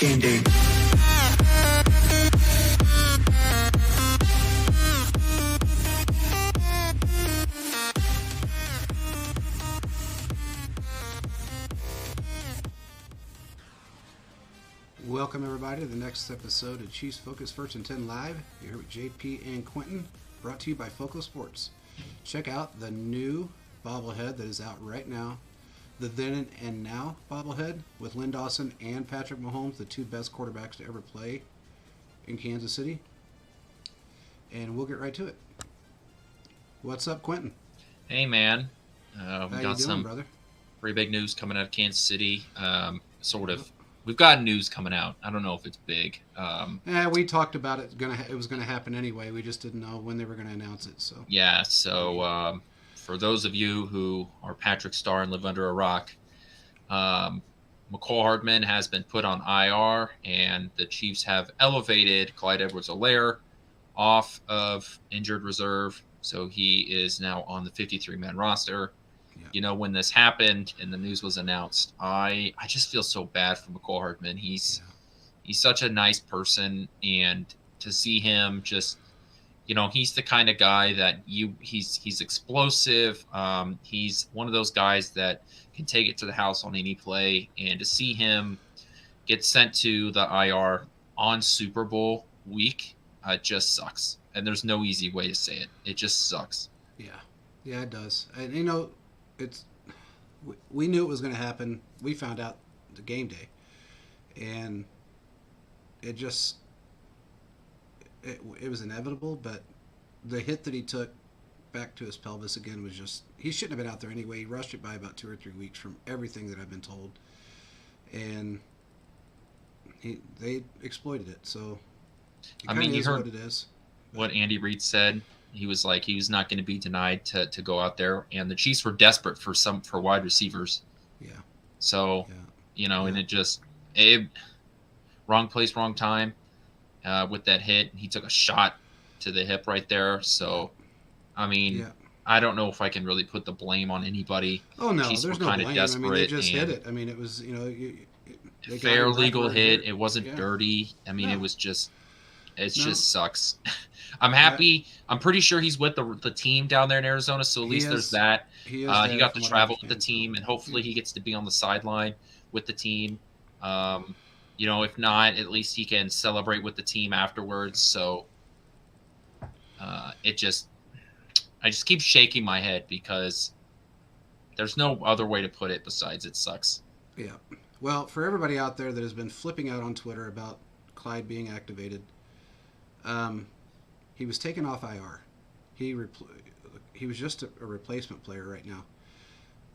game day. Welcome everybody to the next episode of Chiefs Focus First and 10 Live. You're here with JP and Quentin, brought to you by Focal Sports. Check out the new bobblehead that is out right now, the Then and Now bobblehead with Lynn Dawson and Patrick Mahomes, the two best quarterbacks to ever play in Kansas City. And we'll get right to it. What's up, Quentin? Hey, man. We How got you doing, some brother? pretty big news coming out of Kansas City. We've got news coming out. I don't know if it's big. We talked about it. It was gonna happen anyway. We just didn't know when they were gonna announce it. So Yeah, so for those of you who are Patrick Starr and live under a rock, Mecole Hardman has been put on IR, and the Chiefs have elevated Clyde Edwards-Helaire off of injured reserve. So he is now on the 53-man roster. Yeah. You know, when this happened and the news was announced, I just feel so bad for Mecole Hardman. He's such a nice person, and to see him just, you know, he's the kind of guy that he's explosive. He's one of those guys that can take it to the house on any play, and to see him get sent to the IR on Super Bowl week just sucks. And there's no easy way to say it. It just sucks. Yeah, it does. And you know, we knew it was going to happen. We found out the game day, and it was inevitable. But the hit that he took back to his pelvis again was just, he shouldn't have been out there anyway. He rushed it by about 2 or 3 weeks from everything that I've been told, and they exploited it. So I mean, you heard what it is. What Andy Reid said. He was like, he was not going to be denied to go out there, and the Chiefs were desperate for wide receivers. Yeah. So, you know, and it wrong place, wrong time with that hit. He took a shot to the hip right there. So, I mean, I don't know if I can really put the blame on anybody. Oh no, Chiefs there's were no kind blame. of desperate. I mean, they just hit it. I mean, it was, you know, fair legal hit. It wasn't dirty. I mean, No. it was just. Just sucks. I'm happy. I'm pretty sure he's with the team down there in Arizona, so at least there's that. He got to travel with the team, and hopefully he gets to be on the sideline with the team. You know, if not, at least he can celebrate with the team afterwards. So I just keep shaking my head because there's no other way to put it besides it sucks. Yeah. Well, for everybody out there that has been flipping out on Twitter about Clyde being activated, he was taken off IR. He was just a replacement player right now.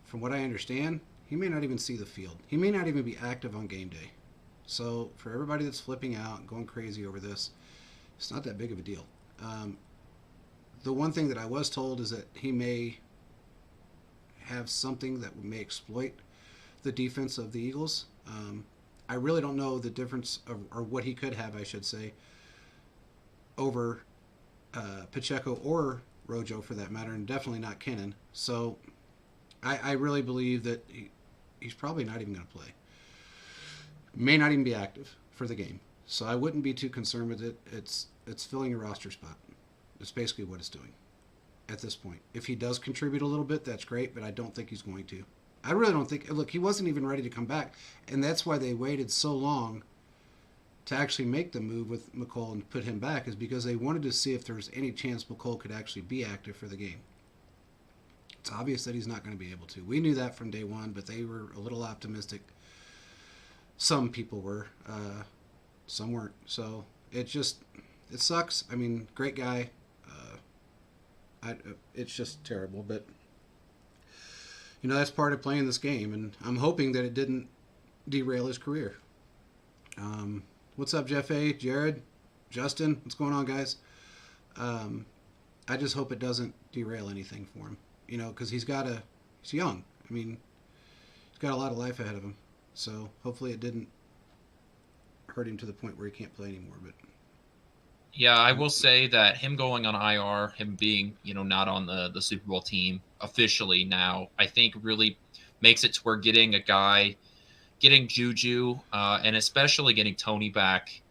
From what I understand, he may not even see the field. He may not even be active on game day. So for everybody that's flipping out and going crazy over this, it's not that big of a deal. The one thing that I was told is that he may have something that may exploit the defense of the Eagles. I really don't know the difference or what he could have, I should say, over Pacheco or Rojo for that matter, and definitely not Kennan. So I really believe that he's probably not even going to play. May not even be active for the game. So I wouldn't be too concerned with it. It's filling a roster spot. That's basically what it's doing at this point. If he does contribute a little bit, that's great, but I don't think he's going to. I really don't think. Look, he wasn't even ready to come back, and that's why they waited so long to actually make the move with Mecole and put him back, is because they wanted to see if there was any chance Mecole could actually be active for the game. It's obvious that he's not going to be able to. We knew that from day one, but they were a little optimistic. Some people were, some weren't. So it sucks. I mean, great guy. It's just terrible, but you know, that's part of playing this game, and I'm hoping that it didn't derail his career. What's up, Jeff A., Jared, Justin? What's going on, guys? I just hope it doesn't derail anything for him, you know, because he's young. I mean, he's got a lot of life ahead of him, so hopefully it didn't hurt him to the point where he can't play anymore. But yeah, I will say that him going on IR, him being, you know, not on the Super Bowl team officially now, I think really makes it to where getting a guy getting Juju and especially getting Tony back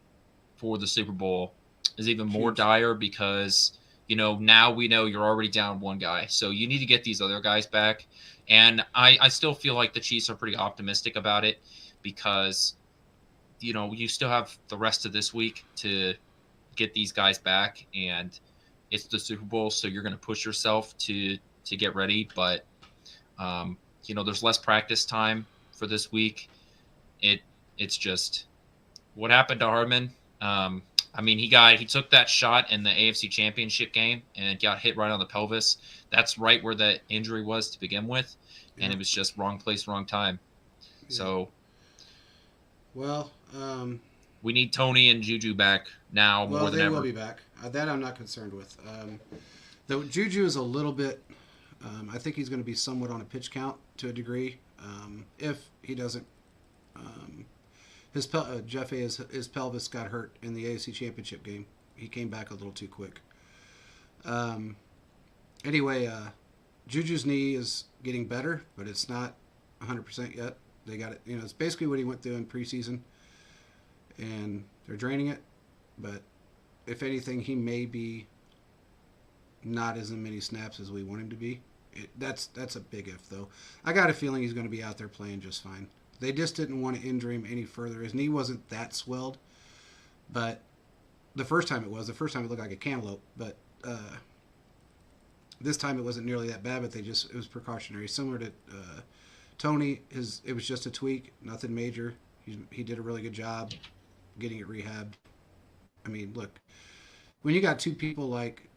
for the Super Bowl is even more Huge. dire because now we know you're already down one guy, so you need to get these other guys back. And I still feel like the Chiefs are pretty optimistic about it because you still have the rest of this week to get these guys back, and it's the Super Bowl, so you're going to push yourself to get ready. But there's less practice time for this week. It's just what happened to Hardman. I mean, he took that shot in the AFC Championship game and got hit right on the pelvis. That's right where the injury was to begin with, and Yep. it was just wrong place, wrong time. Yeah. So Well, we need Tony and Juju back now more than they will ever. be back. That I'm not concerned with. The Juju is a little bit. I think he's going to be somewhat on a pitch count to a degree. If he doesn't, Jeff his pelvis got hurt in the AFC Championship game. He came back a little too quick. Um, anyway, Juju's knee is getting better, but it's not 100% yet. They got it. It's basically what he went through in preseason, and they're draining it. But if anything, he may be not as many snaps as we want him to be. That's a big if, though. I got a feeling he's going to be out there playing just fine. They just didn't want to injure him any further. His knee wasn't that swelled, but the first time it looked like a cantaloupe. But this time it wasn't nearly that bad. But it was precautionary, similar to Tony. It was just a tweak, nothing major. He did a really good job getting it rehabbed. I mean, look, when you got two people like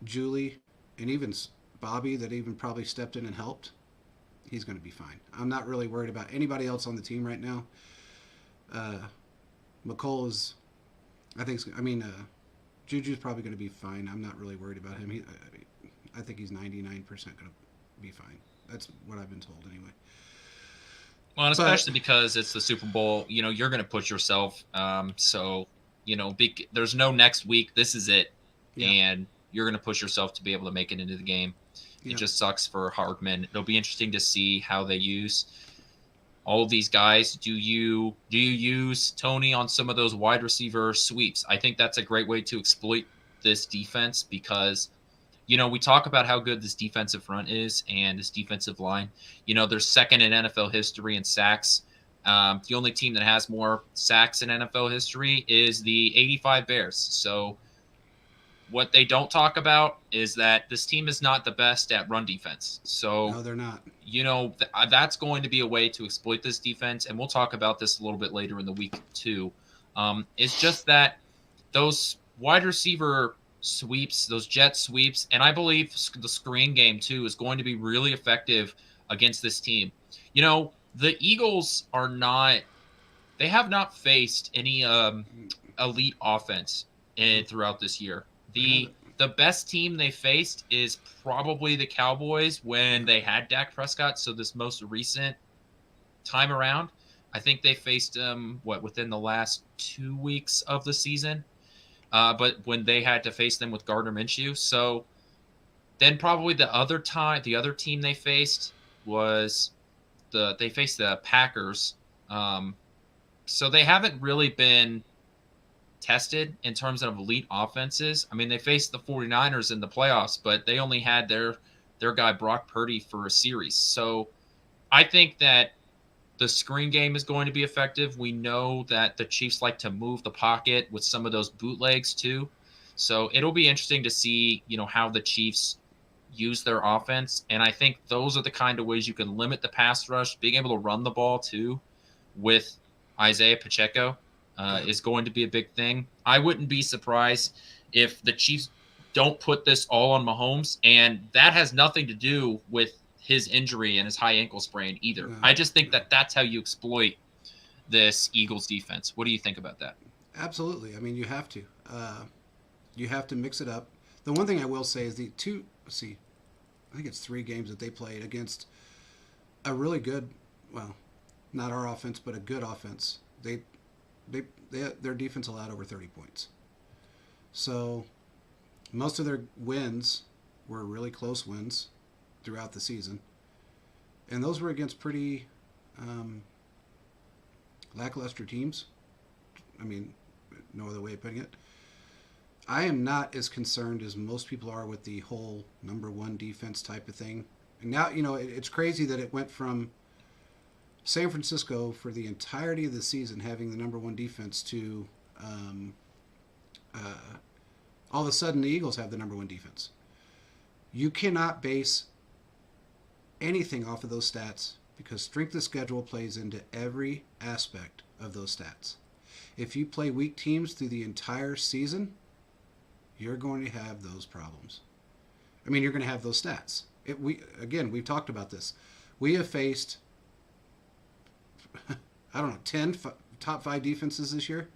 Julie and even Bobby that even probably stepped in and helped, he's going to be fine. I'm not really worried about anybody else on the team right now. Mecole is, Juju's probably going to be fine. I'm not really worried about him. I think he's 99% going to be fine. That's what I've been told anyway. Well, and especially because it's the Super Bowl, you're going to push yourself. So, there's no next week. This is it. Yeah. And you're going to push yourself to be able to make it into the game. Yeah. It just sucks for Hardman. It'll be interesting to see how they use all of these guys. Do you use Tony on some of those wide receiver sweeps? I think that's a great way to exploit this defense because we talk about how good this defensive front is and this defensive line. They're second in NFL history in sacks. The only team that has more sacks in NFL history is the 85 Bears. So what they don't talk about is that this team is not the best at run defense. So no, they're not. That's going to be a way to exploit this defense, and we'll talk about this a little bit later in the week too. It's just that those wide receiver sweeps, those jet sweeps, and I believe the screen game too is going to be really effective against this team. The Eagles they have not faced any elite offense throughout this year. The best team they faced is probably the Cowboys when they had Dak Prescott. So this most recent time around, I think they faced them within the last 2 weeks of the season. But when they had to face them with Gardner Minshew. So then probably the other team they faced was they faced the Packers. So they haven't really been tested in terms of elite offenses. I mean, they faced the 49ers in the playoffs, but they only had their guy Brock Purdy for a series. So I think that the screen game is going to be effective. We know that the Chiefs like to move the pocket with some of those bootlegs too. So it'll be interesting to see, how the Chiefs use their offense. And I think those are the kind of ways you can limit the pass rush. Being able to run the ball too with Isaiah Pacheco is going to be a big thing. I wouldn't be surprised if the Chiefs don't put this all on Mahomes, and that has nothing to do with his injury and his high ankle sprain either. I just think that that's how you exploit this Eagles defense. What do you think about that? Absolutely. I mean, you have to. You have to mix it up. The one thing I will say is I think it's 3 games that they played against a really good, well, not our offense, but a good offense. Their defense allowed over 30 points. So most of their wins were really close wins throughout the season, and those were against pretty lackluster teams. I mean, no other way of putting it. I am not as concerned as most people are with the whole number one defense type of thing. And now, it's crazy that it went from San Francisco for the entirety of the season having the number one defense to uh, all of a sudden the Eagles have the number one defense. You cannot base anything off of those stats because strength of schedule plays into every aspect of those stats. If you play weak teams through the entire season, you're going to have those problems. I mean, you're going to have those stats. We've talked about this. We have faced, I don't know, 10 top 5 defenses this year.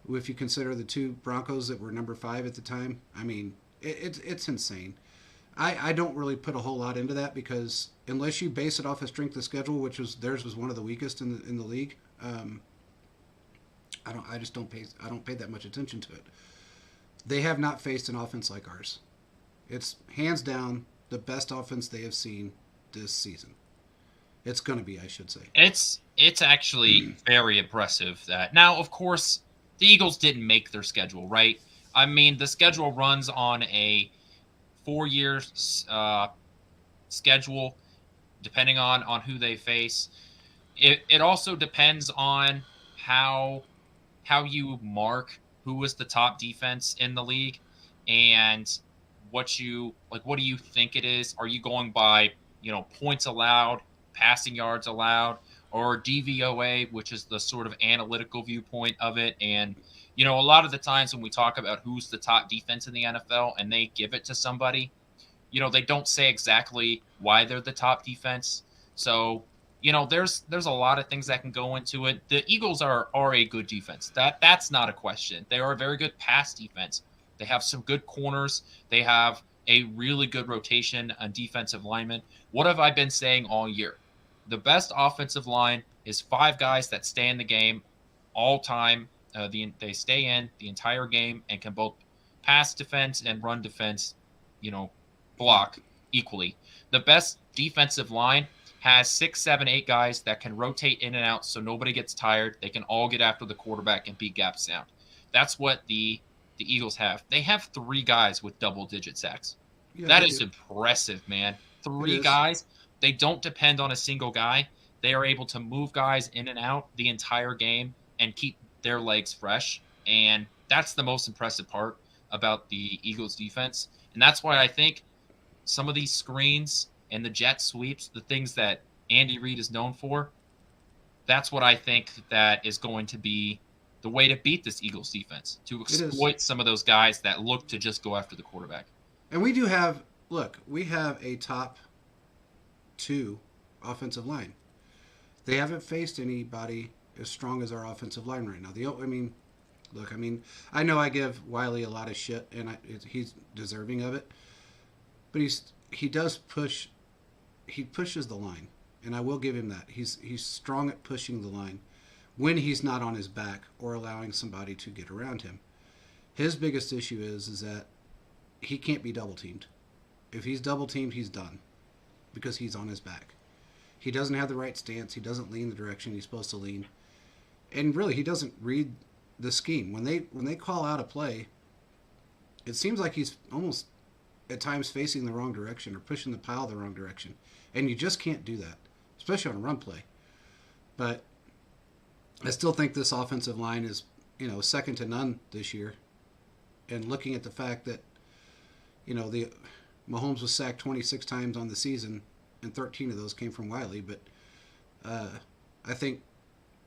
If you consider the 2 Broncos that were number 5 at the time, I mean, it's insane. I don't really put a whole lot into that because unless you base it off of strength of schedule, which was theirs was one of the weakest in the league, I don't pay that much attention to it. They have not faced an offense like ours. It's hands down the best offense they have seen this season. It's going to be, I should say. It's actually very impressive that now, of course, the Eagles didn't make their schedule, right? I mean, the schedule runs on a 4-year schedule, depending on who they face. It also depends on how you mark who was the top defense in the league and what do you think it is? Are you going by, points allowed, passing yards allowed, or DVOA, which is the sort of analytical viewpoint of it? And, a lot of the times when we talk about who's the top defense in the NFL and they give it to somebody, they don't say exactly why they're the top defense. So, there's a lot of things that can go into it. The Eagles are a good defense. That's not a question. They are a very good pass defense. They have some good corners. They have a really good rotation on defensive linemen. What have I been saying all year? The best offensive line is 5 guys that stay in the game all time. They stay in the entire game and can both pass defense and run defense, block equally. The best defensive line has 6, 7, 8 guys that can rotate in and out so nobody gets tired. They can all get after the quarterback and be gap sound. That's what the Eagles have. They have 3 guys with double-digit sacks. Yeah, that is impressive, man. 3 guys. They don't depend on a single guy. They are able to move guys in and out the entire game and keep their legs fresh. And that's the most impressive part about the Eagles defense. And that's why I think some of these screens and the jet sweeps, the things that Andy Reid is known for, that's what I think that is going to be the way to beat this Eagles defense, to exploit some of those guys that look to just go after the quarterback. And we have a top 2 offensive line. They haven't faced anybody as strong as our offensive line right now. I know I give Wiley a lot of shit, and he's deserving of it, but he does push. He pushes the line, and I will give him that. He's strong at pushing the line when he's not on his back or allowing somebody to get around him. His biggest issue is that he can't be double teamed. If he's double teamed, he's done because he's on his back. He doesn't have the right stance. He doesn't lean the direction he's supposed to lean, and really, he doesn't read the scheme. When they call out a play, it seems like he's almost at times facing the wrong direction or pushing the pile the wrong direction. And you just can't do that, especially on a run play. But I still think this offensive line is, second to none this year. And looking at the fact that, the Mahomes was sacked 26 times on the season, and 13 of those came from Wiley. But I think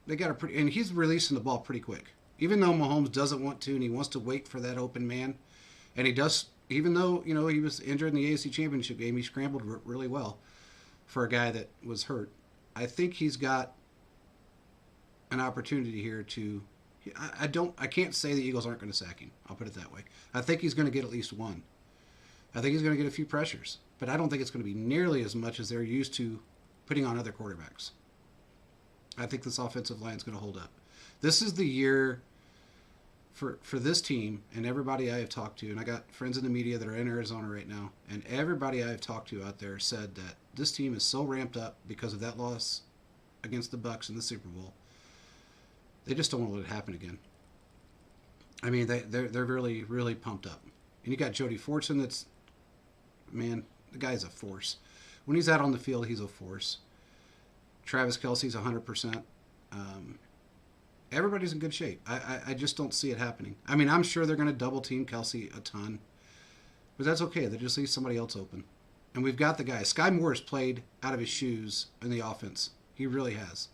they got and he's releasing the ball pretty quick. Even though Mahomes doesn't want to, and he wants to wait for that open man, and he does. Even though he was injured in the AFC Championship game, he scrambled really well for a guy that was hurt. I think he's got an opportunity here to. I can't say the Eagles aren't going to sack him. I'll put it that way. I think he's going to get at least one. I think he's going to get a few pressures, but I don't think it's going to be nearly as much as they're used to putting on other quarterbacks. I think this offensive line is going to hold up. This is the year for this team and everybody I have talked to, and I got friends in the media that are in Arizona right now, and everybody I have talked to out there said that this team is so ramped up because of that loss against the Bucs in the Super Bowl They just don't want to let it happen again. I mean, they're really, really pumped up. And you got Jody Fortson that's, man, the guy's a force. When he's out on the field, he's a force. Travis Kelsey's 100%. Everybody's in good shape. I just don't see it happening. I mean, I'm sure they're going to double team Kelsey a ton. But that's okay. They just leave somebody else open. And we've got the guy. Sky Moore has played out of his shoes in the offense. He really has.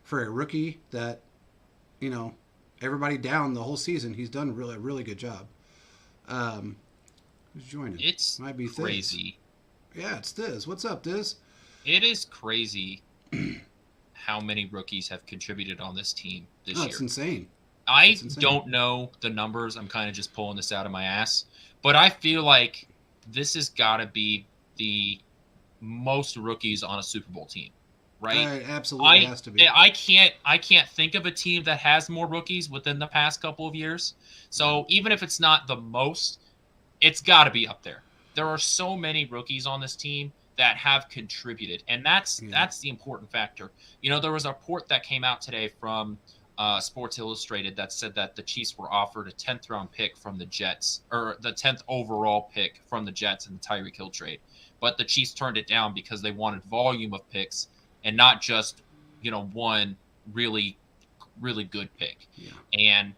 For a rookie that, you know, everybody down the whole season, he's done a really good job. Who's joining? It's might be crazy. Thiz. Yeah, it's Thiz. What's up, Thiz? It is crazy how many rookies have contributed on this team this year. It's insane. I don't know the numbers. I'm kind of just pulling this out of my ass. But I feel like this has got to be the most rookies on a Super Bowl team, right? It absolutely has to be. I can't think of a team that has more rookies within the past couple of years. So even if it's not the most, it's got to be up there. There are so many rookies on this team that have contributed, and that's the important factor. You know, there was a report that came out today from Sports Illustrated that said that the Chiefs were offered a 10th round pick from the Jets, or the 10th overall pick from the Jets in the Tyreek Hill trade. But the Chiefs turned it down because they wanted volume of picks and not just, you know, one really, really good pick. Yeah. And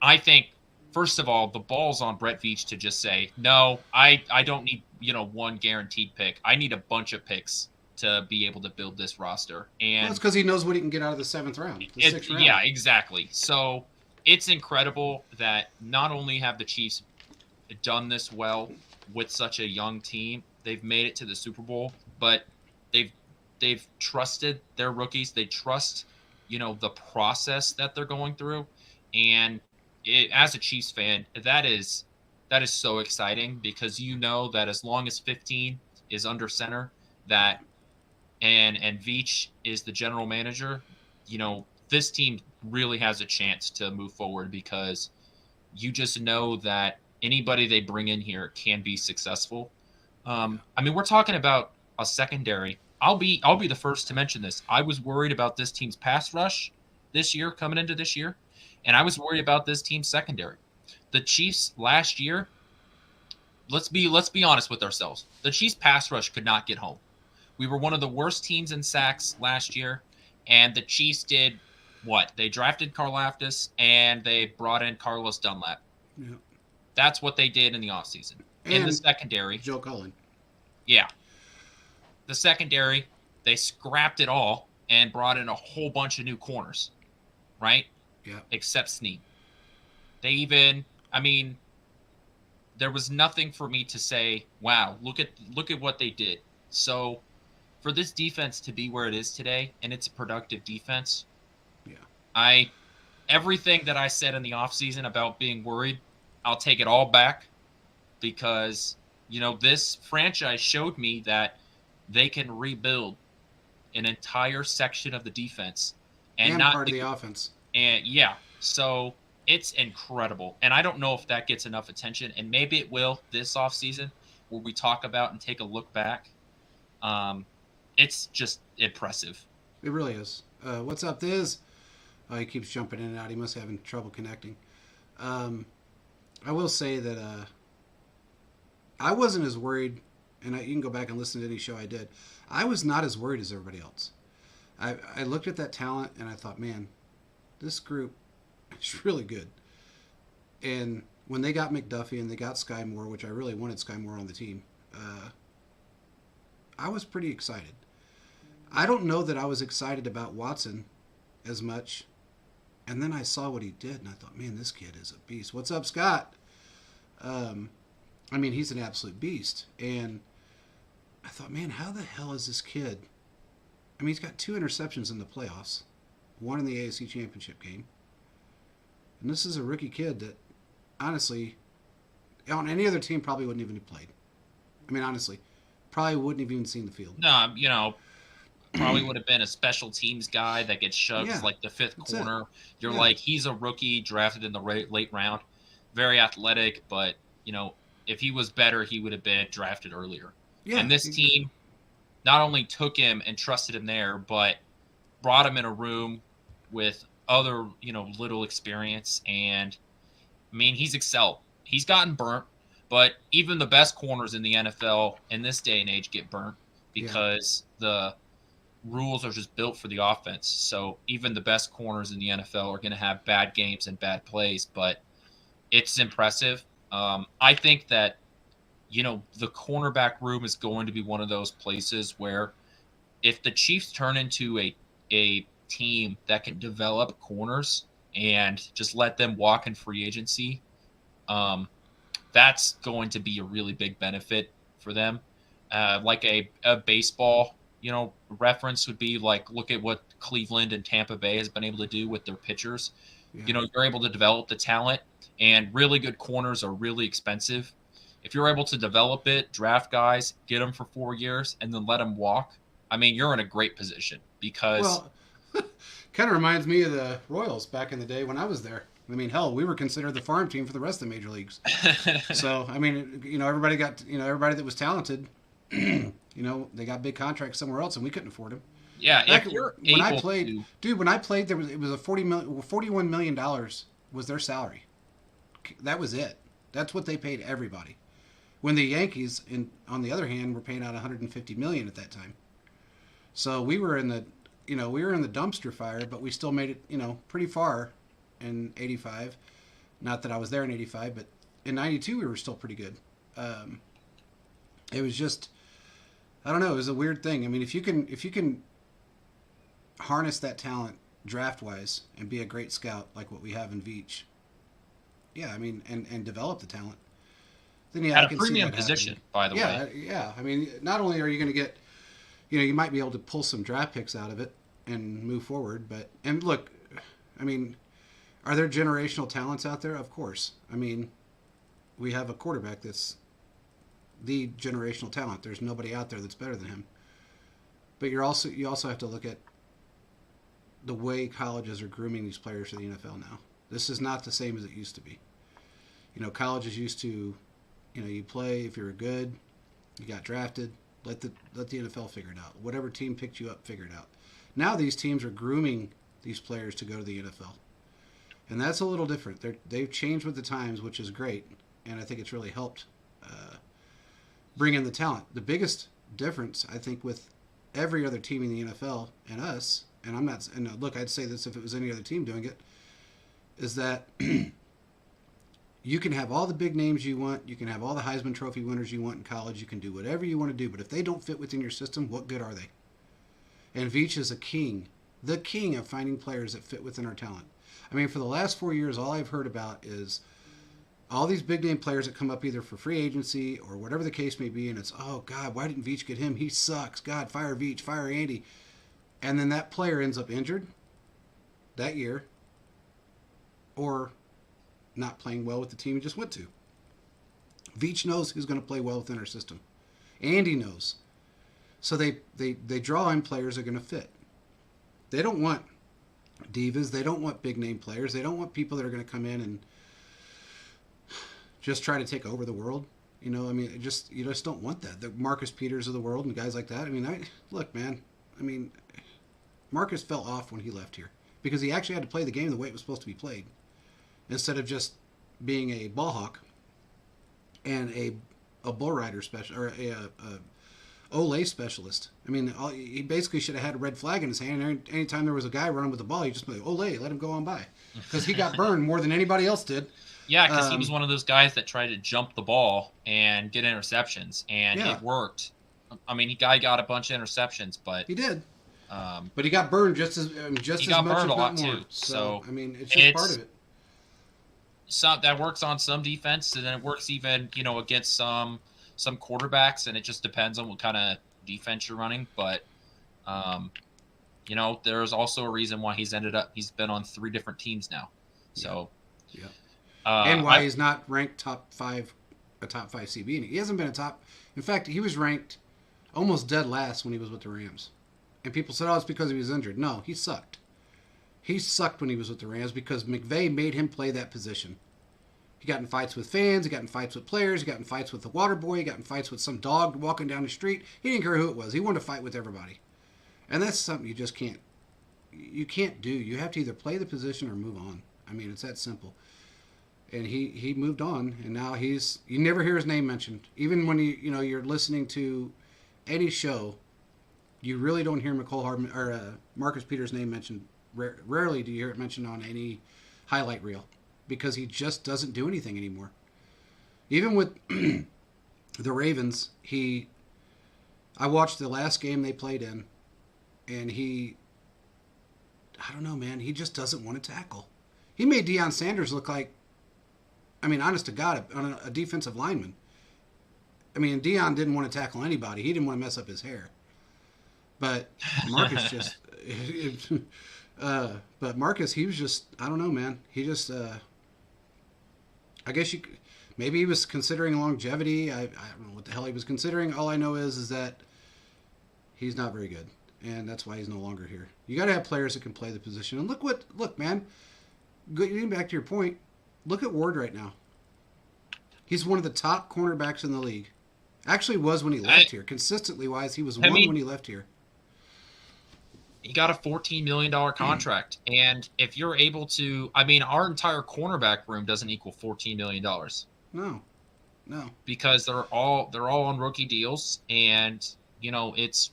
I think, first of all, the ball's on Brett Veach to just say, no, I don't need, you know, one guaranteed pick. I need a bunch of picks to be able to build this roster. And that's because he knows what he can get out of the 7th round, the 6th round. Yeah, exactly. So it's incredible that not only have the Chiefs done this well with such a young team, they've made it to the Super Bowl, but they've trusted their rookies. They trust, you know, the process that they're going through. And as a Chiefs fan, that is so exciting, because you know that as long as 15 is under center, that and Veach is the general manager, you know, this team really has a chance to move forward, because you just know that anybody they bring in here can be successful. I mean, we're talking about a secondary. I'll be the first to mention this. I was worried about this team's pass rush this year, coming into this year, and I was worried about this team's secondary. The Chiefs last year, let's be honest with ourselves. The Chiefs pass rush could not get home. We were one of the worst teams in sacks last year, and the Chiefs did what? They drafted Karlaftis, and they brought in Carlos Dunlap. Yeah. That's what they did in the offseason. In the secondary. Joe Cullen. Yeah. The secondary, they scrapped it all and brought in a whole bunch of new corners, right? Yeah. Except Snead. They even, I mean, there was nothing for me to say, wow, look at what they did. So for this defense to be where it is today, and it's a productive defense, everything that I said in the offseason about being worried, I'll take it all back, because, you know, this franchise showed me that they can rebuild an entire section of the defense and not part of the offense. And so it's incredible. And I don't know if that gets enough attention, and maybe it will this offseason, where we talk about and take a look back. It's just impressive. It really is. What's up, Thiz? Oh, he keeps jumping in and out. He must be having trouble connecting. I will say that I wasn't as worried, and you can go back and listen to any show I did. I was not as worried as everybody else. I looked at that talent, and I thought, man, this group is really good. And when they got McDuffie and they got Sky Moore, which I really wanted Sky Moore on the team, I was pretty excited. I don't know that I was excited about Watson as much. And then I saw what he did, and I thought, man, this kid is a beast. What's up, Scott? I mean, he's an absolute beast. And I thought, man, how the hell is this kid? I mean, he's got 2 interceptions in the playoffs, 1 in the AFC Championship game. And this is a rookie kid that, honestly, on any other team probably wouldn't even have played. I mean, honestly, probably wouldn't have even seen the field. No, you know, probably would have been a special teams guy that gets shoved like the 5th corner. You're like, he's a rookie drafted in the late round, very athletic, but, you know, if he was better, he would have been drafted earlier. Yeah, and this team not only took him and trusted him there, but brought him in a room with other, little experience. And I mean, he's excelled. He's gotten burnt, but even the best corners in the NFL in this day and age get burnt Yeah. because the rules are just built for the offense. So even the best corners in the NFL are going to have bad games and bad plays, but it's impressive. I think that, the cornerback room is going to be one of those places where if the Chiefs turn into a team that can develop corners and just let them walk in free agency, that's going to be a really big benefit for them. Like a baseball, reference would be like, look at what Cleveland and Tampa Bay has been able to do with their pitchers. Yeah. You're able to develop the talent, and really good corners are really expensive. If you're able to develop it, draft guys, get them for 4 years, and then let them walk, I mean, you're in a great position because. Well, kind of reminds me of the Royals back in the day when I was there. I mean, hell, we were considered the farm team for the rest of the major leagues. So, I mean, everybody got, everybody that was talented, they got big contracts somewhere else, and we couldn't afford them. Yeah, Back if you're when I able played, to, dude, when I played, it was a $41 million was their salary. That was it. That's what they paid everybody. When the Yankees, on the other hand, were paying out $150 million at that time. So we were in the dumpster fire, but we still made it, pretty far in '85. Not that I was there in '85, but in '92 we were still pretty good. It was just, I don't know, it was a weird thing. I mean, if you can harness that talent draft wise and be a great scout like what we have in Veach, yeah, I mean, and develop the talent, then yeah, at I a can premium see that position, happening. by the Yeah, way. yeah. I mean, not only are you going to get, you might be able to pull some draft picks out of it and move forward, and look, I mean, are there generational talents out there? Of course. I mean, we have a quarterback that's the generational talent. There's nobody out there that's better than him. But you also have to look at the way colleges are grooming these players for the NFL now. This is not the same as it used to be. Colleges used to, you play if you were good, you got drafted, let the NFL figure it out. Whatever team picked you up, figure it out. Now these teams are grooming these players to go to the NFL. And that's a little different. They've changed with the times, which is great, and I think it's really helped bring in the talent. The biggest difference, I think, with every other team in the NFL and us, and look, I'd say this if it was any other team doing it, is that you can have all the big names you want, you can have all the Heisman Trophy winners you want in college, you can do whatever you want to do, but if they don't fit within your system, what good are they? And Veach is the king of finding players that fit within our talent. I mean, for the last 4 years, all I've heard about is all these big name players that come up either for free agency or whatever the case may be, and it's, oh, God, why didn't Veach get him? He sucks. God, fire Veach, fire Andy. And then that player ends up injured that year or not playing well with the team he just went to. Veach knows who's going to play well within our system. Andy knows. So they draw in players that are going to fit. They don't want divas. They don't want big name players. They don't want people that are going to come in and just try to take over the world. I mean, you just don't want that. The Marcus Peters of the world and guys like that. I mean, look, man. I mean, Marcus fell off when he left here because he actually had to play the game the way it was supposed to be played instead of just being a ball hawk and a bull rider special or a Olay specialist. I mean, he basically should have had a red flag in his hand. And anytime there was a guy running with the ball, he just like, Olay, let him go on by. Because he got burned more than anybody else did. Yeah, because he was one of those guys that tried to jump the ball and get interceptions, and Yeah. it worked. I mean, guy got a bunch of interceptions, but he did. But he got burned just as he much, got burned if a lot not more. too. So I mean, it's just part of it. So that works on some defense, and then it works even against some quarterbacks, and it just depends on what kind of defense you're running. But there's also a reason why he's been on 3 different teams now. So yeah. And why he's not ranked a top 5 CB. And he hasn't been a top. In fact, he was ranked almost dead last when he was with the Rams. And people said, oh, it's because he was injured. No, he sucked. He sucked when he was with the Rams because McVay made him play that position. He got in fights with fans. He got in fights with players. He got in fights with the water boy. He got in fights with some dog walking down the street. He didn't care who it was. He wanted to fight with everybody. And that's something you just can't you can't do. You have to either play the position or move on. I mean, it's that simple. And he moved on, and now you never hear his name mentioned. Even when you're listening to any show, you really don't hear Mecole Hardman or Marcus Peters' name mentioned. Rarely do you hear it mentioned on any highlight reel because he just doesn't do anything anymore. Even with the Ravens, I watched the last game they played in, and I don't know, man, he just doesn't want to tackle. He made Deion Sanders look like, I mean, honest to God, a defensive lineman. I mean, Deion didn't want to tackle anybody. He didn't want to mess up his hair. But Marcus just, but Marcus, he was just, I don't know, man. He just, I guess maybe he was considering longevity. I don't know what the hell he was considering. All I know is that he's not very good, and that's why he's no longer here. You got to have players that can play the position. And look, man. Getting back to your point, look at Ward right now. He's one of the top cornerbacks in the league. Actually, was when he left here. Consistently wise, he was when he left here. He got a $14 million contract, and if you're able to, I mean, our entire cornerback room doesn't equal $14 million. No, because they're all on rookie deals, and it's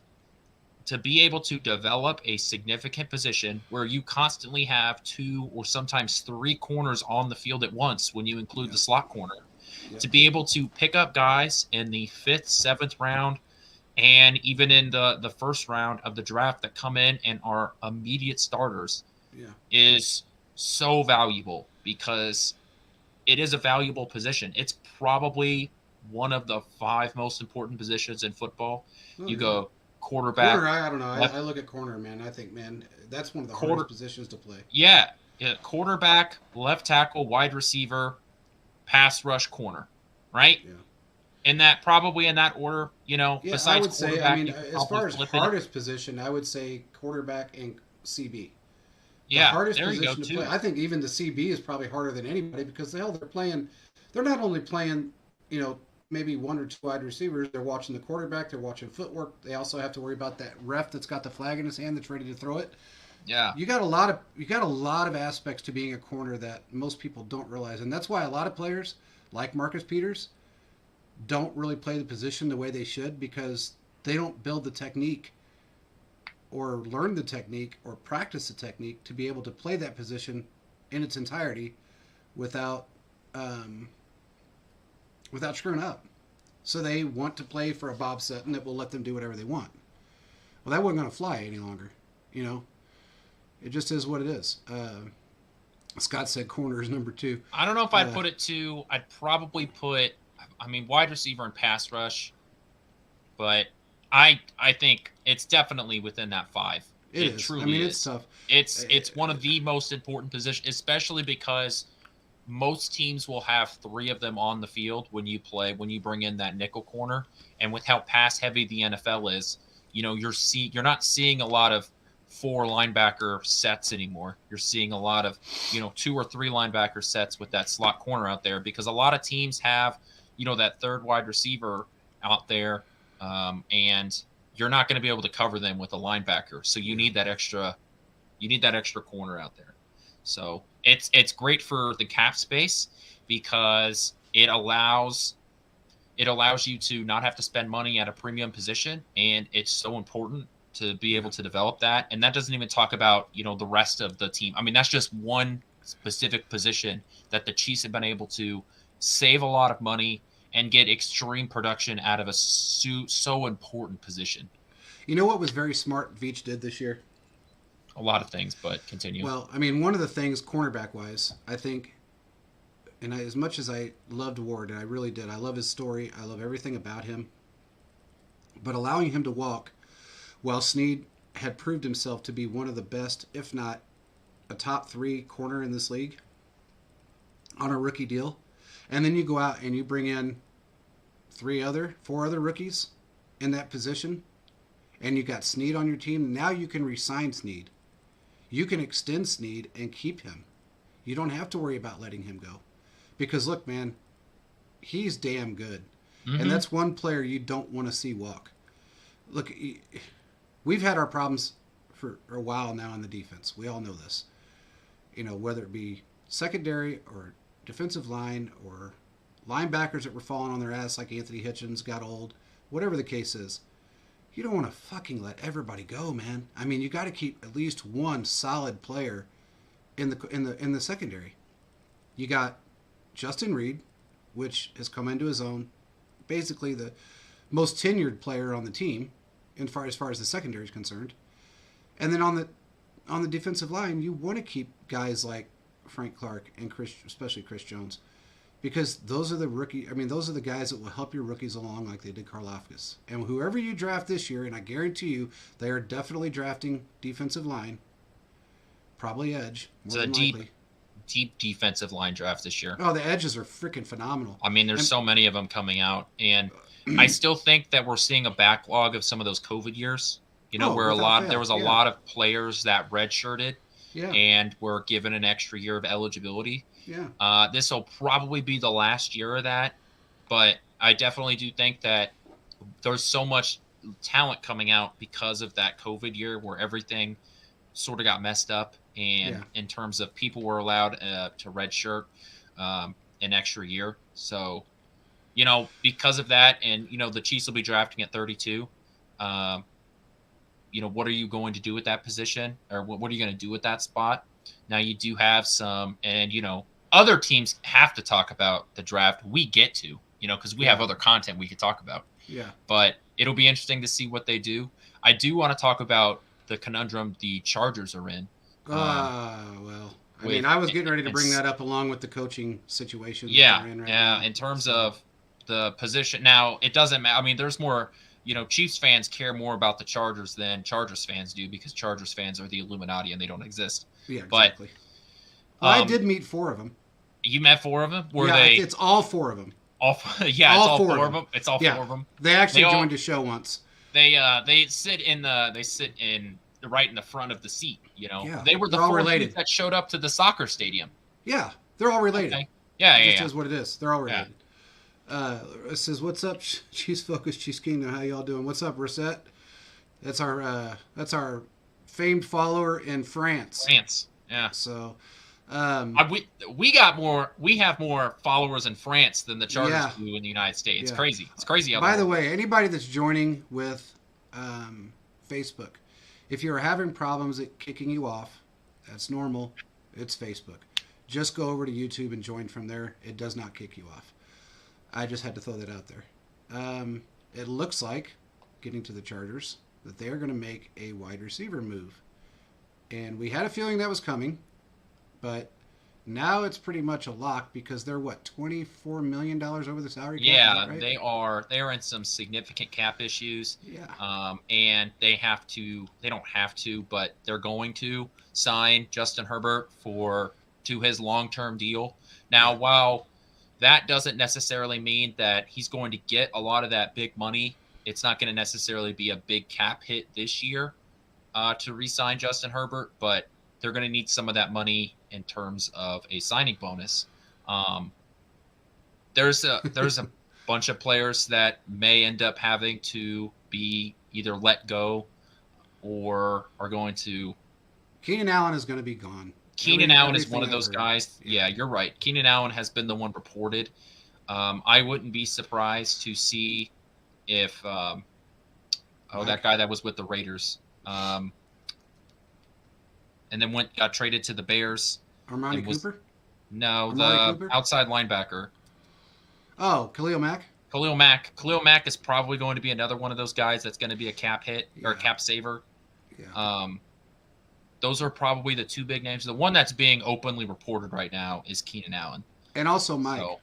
to be able to develop a significant position where you constantly have 2 or sometimes 3 corners on the field at once when you include the slot corner. To be able to pick up guys in the 5th, 7th round, and even in the first round of the draft that come in and are immediate starters is so valuable because it is a valuable position. It's probably one of the 5 most important positions in football. You go quarterback. Corner, I don't know. I look at corner, man. I think, man, that's one of the hardest positions to play. Yeah. Quarterback, left tackle, wide receiver, pass rush, corner, right? Yeah. Probably in that order, besides I would say, I mean, as far as hardest it. Position, I would say quarterback and CB. The hardest position to play. I think even the CB is probably harder than anybody because they're not only playing, maybe 1 or 2 wide receivers. They're watching the quarterback. They're watching footwork. They also have to worry about that ref that's got the flag in his hand that's ready to throw it. Yeah, you got a lot of aspects to being a corner that most people don't realize, and that's why a lot of players like Marcus Peters don't really play the position the way they should because they don't build the technique or learn the technique or practice the technique to be able to play that position in its entirety without screwing up. So they want to play for a Bob Sutton that will let them do whatever they want. Well, that wasn't going to fly any longer. It just is what it is. Scott said corner is number 2. I don't know if I'd put it 2. I'd probably put, wide receiver and pass rush. But I think it's definitely within that 5. It truly is. It's tough. It's one of the most important positions, especially because most teams will have 3 of them on the field when you bring in that nickel corner. And with how pass heavy the NFL is, you're not seeing a lot of 4 linebacker sets anymore. You're seeing a lot of 2 or 3 linebacker sets with that slot corner out there because a lot of teams have that 3rd wide receiver out there, and you're not going to be able to cover them with a linebacker. So you need that extra corner out there. So it's great for the cap space because it allows you to not have to spend money at a premium position, and it's so important to be able to develop that. And that doesn't even talk about the rest of the team. I mean, that's just one specific position that the Chiefs have been able to save a lot of money and get extreme production out of a so important position. You know what was very smart Veach did this year? A lot of things, but continue. Well, I mean, one of the things cornerback-wise, I think, and as much as I loved Ward, and I really did, I love his story, I love everything about him, but allowing him to walk while Snead had proved himself to be one of the best, if not a top 3 corner in this league on a rookie deal, and then you go out and you bring in 4 other rookies in that position, and you got Snead on your team, now you can re-sign Snead. You can extend Snead and keep him. You don't have to worry about letting him go. Because look, man, he's damn good. Mm-hmm. And that's one player you don't want to see walk. Look, we've had our problems for a while now on the defense. We all know this. Whether it be secondary or defensive line or linebackers that were falling on their ass like Anthony Hitchens got old, whatever the case is, you don't want to fucking let everybody go, man. I mean, you got to keep at least one solid player in the secondary. You got Justin Reed, which has come into his own, basically the most tenured player on the team, as far as the secondary is concerned. And then on the defensive line, you want to keep guys like Frank Clark and especially Chris Jones, because those are the those are the guys that will help your rookies along like they did Karlaftis. And whoever you draft this year, and I guarantee you they are definitely drafting defensive line, probably edge. It's a deep defensive line draft this year. Oh, the edges are freaking phenomenal. I mean, there's so many of them coming out, and I still think that we're seeing a backlog of some of those COVID years. Where there was a lot of players that redshirted and were given an extra year of eligibility. Yeah. This will probably be the last year of that, but I definitely do think that there's so much talent coming out because of that COVID year where everything sort of got messed up, and in terms of people were allowed to redshirt an extra year. So, because of that, and the Chiefs will be drafting at 32. What are you going to do with that position, or what are you going to do with that spot? Now you do have some, and other teams have to talk about the draft. We get to, because we have other content we could talk about. Yeah. But it'll be interesting to see what they do. I do want to talk about the conundrum the Chargers are in. Well, I was getting ready to bring that up along with the coaching situation. In terms of the position. Now, it doesn't matter. I mean, there's more, Chiefs fans care more about the Chargers than Chargers fans do, because Chargers fans are the Illuminati and they don't exist. Yeah, exactly. But I did meet 4 of them. You met 4 of them? It's all 4 of them. It's all 4 of them. It's all 4 of them. They actually joined a show once. They sit in right in the front of the seat. They were the 4 related that showed up to the soccer stadium. Yeah, they're all related. Okay. Yeah, It just is what it is. They're all related. It says, "What's up, Cheese Focus, Cheese Kingdom? How y'all doing? What's up, Rosette? That's our famed follower in France. Yeah. So, we have more followers in France than the Chargers do in the United States. It's crazy. It's crazy. By the way, anybody that's joining with Facebook, if you're having problems at kicking you off, that's normal. It's Facebook. Just go over to YouTube and join from there. It does not kick you off. I just had to throw that out there. It looks like, getting to the Chargers, that they're going to make a wide receiver move. And we had a feeling that was coming, but now it's pretty much a lock because they're, $24 million over the salary cap? Yeah, right? They are in some significant cap issues. Yeah. And they don't have to, but they're going to sign Justin Herbert to his long-term deal. Now, while that doesn't necessarily mean that he's going to get a lot of that big money, it's not going to necessarily be a big cap hit this year to re-sign Justin Herbert, but they're going to need some of that money in terms of a signing bonus. There's a bunch of players that may end up having to be either let go or are going to. Keenan Allen is going to be gone. Keenan Allen is one of those guys. Yeah, you're right. Keenan Allen has been the one reported. I wouldn't be surprised to see if that guy that was with the Raiders, and then got traded to the Bears. Armani Cooper? No, the outside linebacker. Oh, Khalil Mack? Khalil Mack is probably going to be another one of those guys that's going to be a cap hit or a cap saver. Yeah. Those are probably the 2 big names. The one that's being openly reported right now is Keenan Allen. And also Mike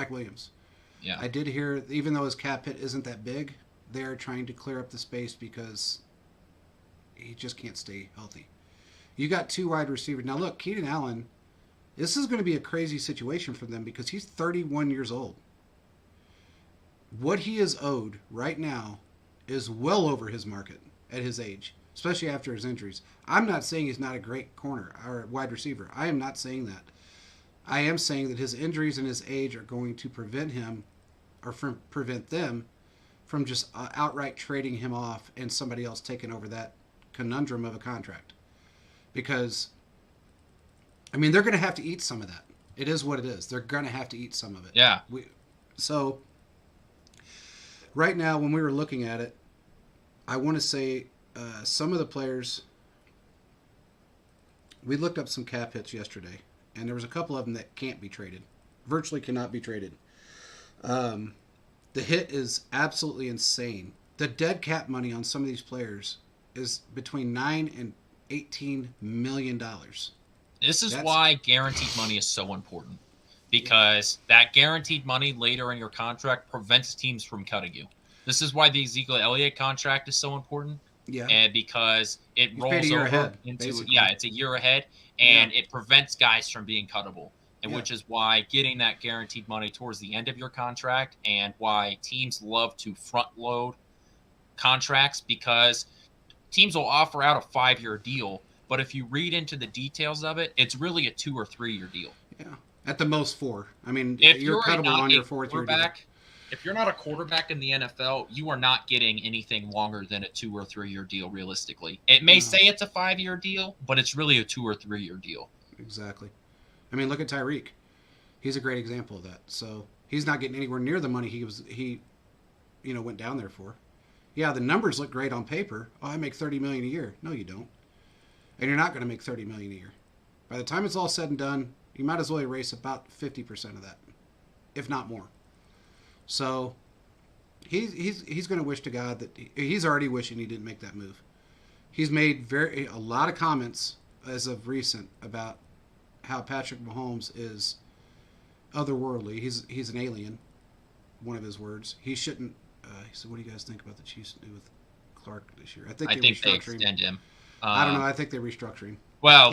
Williams. Yeah. I did hear, even though his cap hit isn't that big, they're trying to clear up the space because he just can't stay healthy. You got 2 wide receivers. Now look, Keenan Allen, this is going to be a crazy situation for them because he's 31 years old. What he is owed right now is well over his market at his age, especially after his injuries. I'm not saying he's not a great corner or wide receiver. I am not saying that. I am saying that his injuries and his age are going to prevent him or prevent them from just outright trading him off and somebody else taking over that conundrum of a contract because, I mean, they're going to have to eat some of that. It is what it is. They're going to have to eat some of it. Yeah. So right now, when we were looking at it, I want to say some of the players, we looked up some cap hits yesterday, and there was a couple of them that can't be traded, virtually cannot be traded. The hit is absolutely insane. The dead cap money on some of these players is between $9 and $18 million. This is why guaranteed money is so important, because that guaranteed money later in your contract prevents teams from cutting you. This is why the Ezekiel Elliott contract is so important. Yeah. And because it rolls over ahead, into basically. it's a year ahead, and it prevents guys from being cuttable. And which is why getting that guaranteed money towards the end of your contract, and why teams love to front load contracts, because teams will offer out a 5-year deal, but if you read into the details of it, it's really a 2 or 3 year deal. Yeah, at the most 4. I mean, if you're cuttable on your 4th year deal. If you're not a quarterback in the NFL, you are not getting anything longer than a 2 or 3 year deal. Realistically, it may say it's a 5-year deal, but it's really a 2 or 3 year deal. Exactly. I mean, look at Tyreek. He's a great example of that. So he's not getting anywhere near the money he went down there for. Yeah, the numbers look great on paper. Oh, I make $30 million a year. No, you don't. And you're not going to make $30 million a year. By the time it's all said and done, you might as well erase about 50% of that, if not more. So he's going to wish to God that he's already wishing he didn't make that move. He's made a lot of comments as of recent about how Patrick Mahomes is otherworldly. He's an alien. One of his words. He shouldn't. He said, "What do you guys think about the Chiefs do with Clark this year?" I think they extend him. I don't know. I think they're restructuring. Well,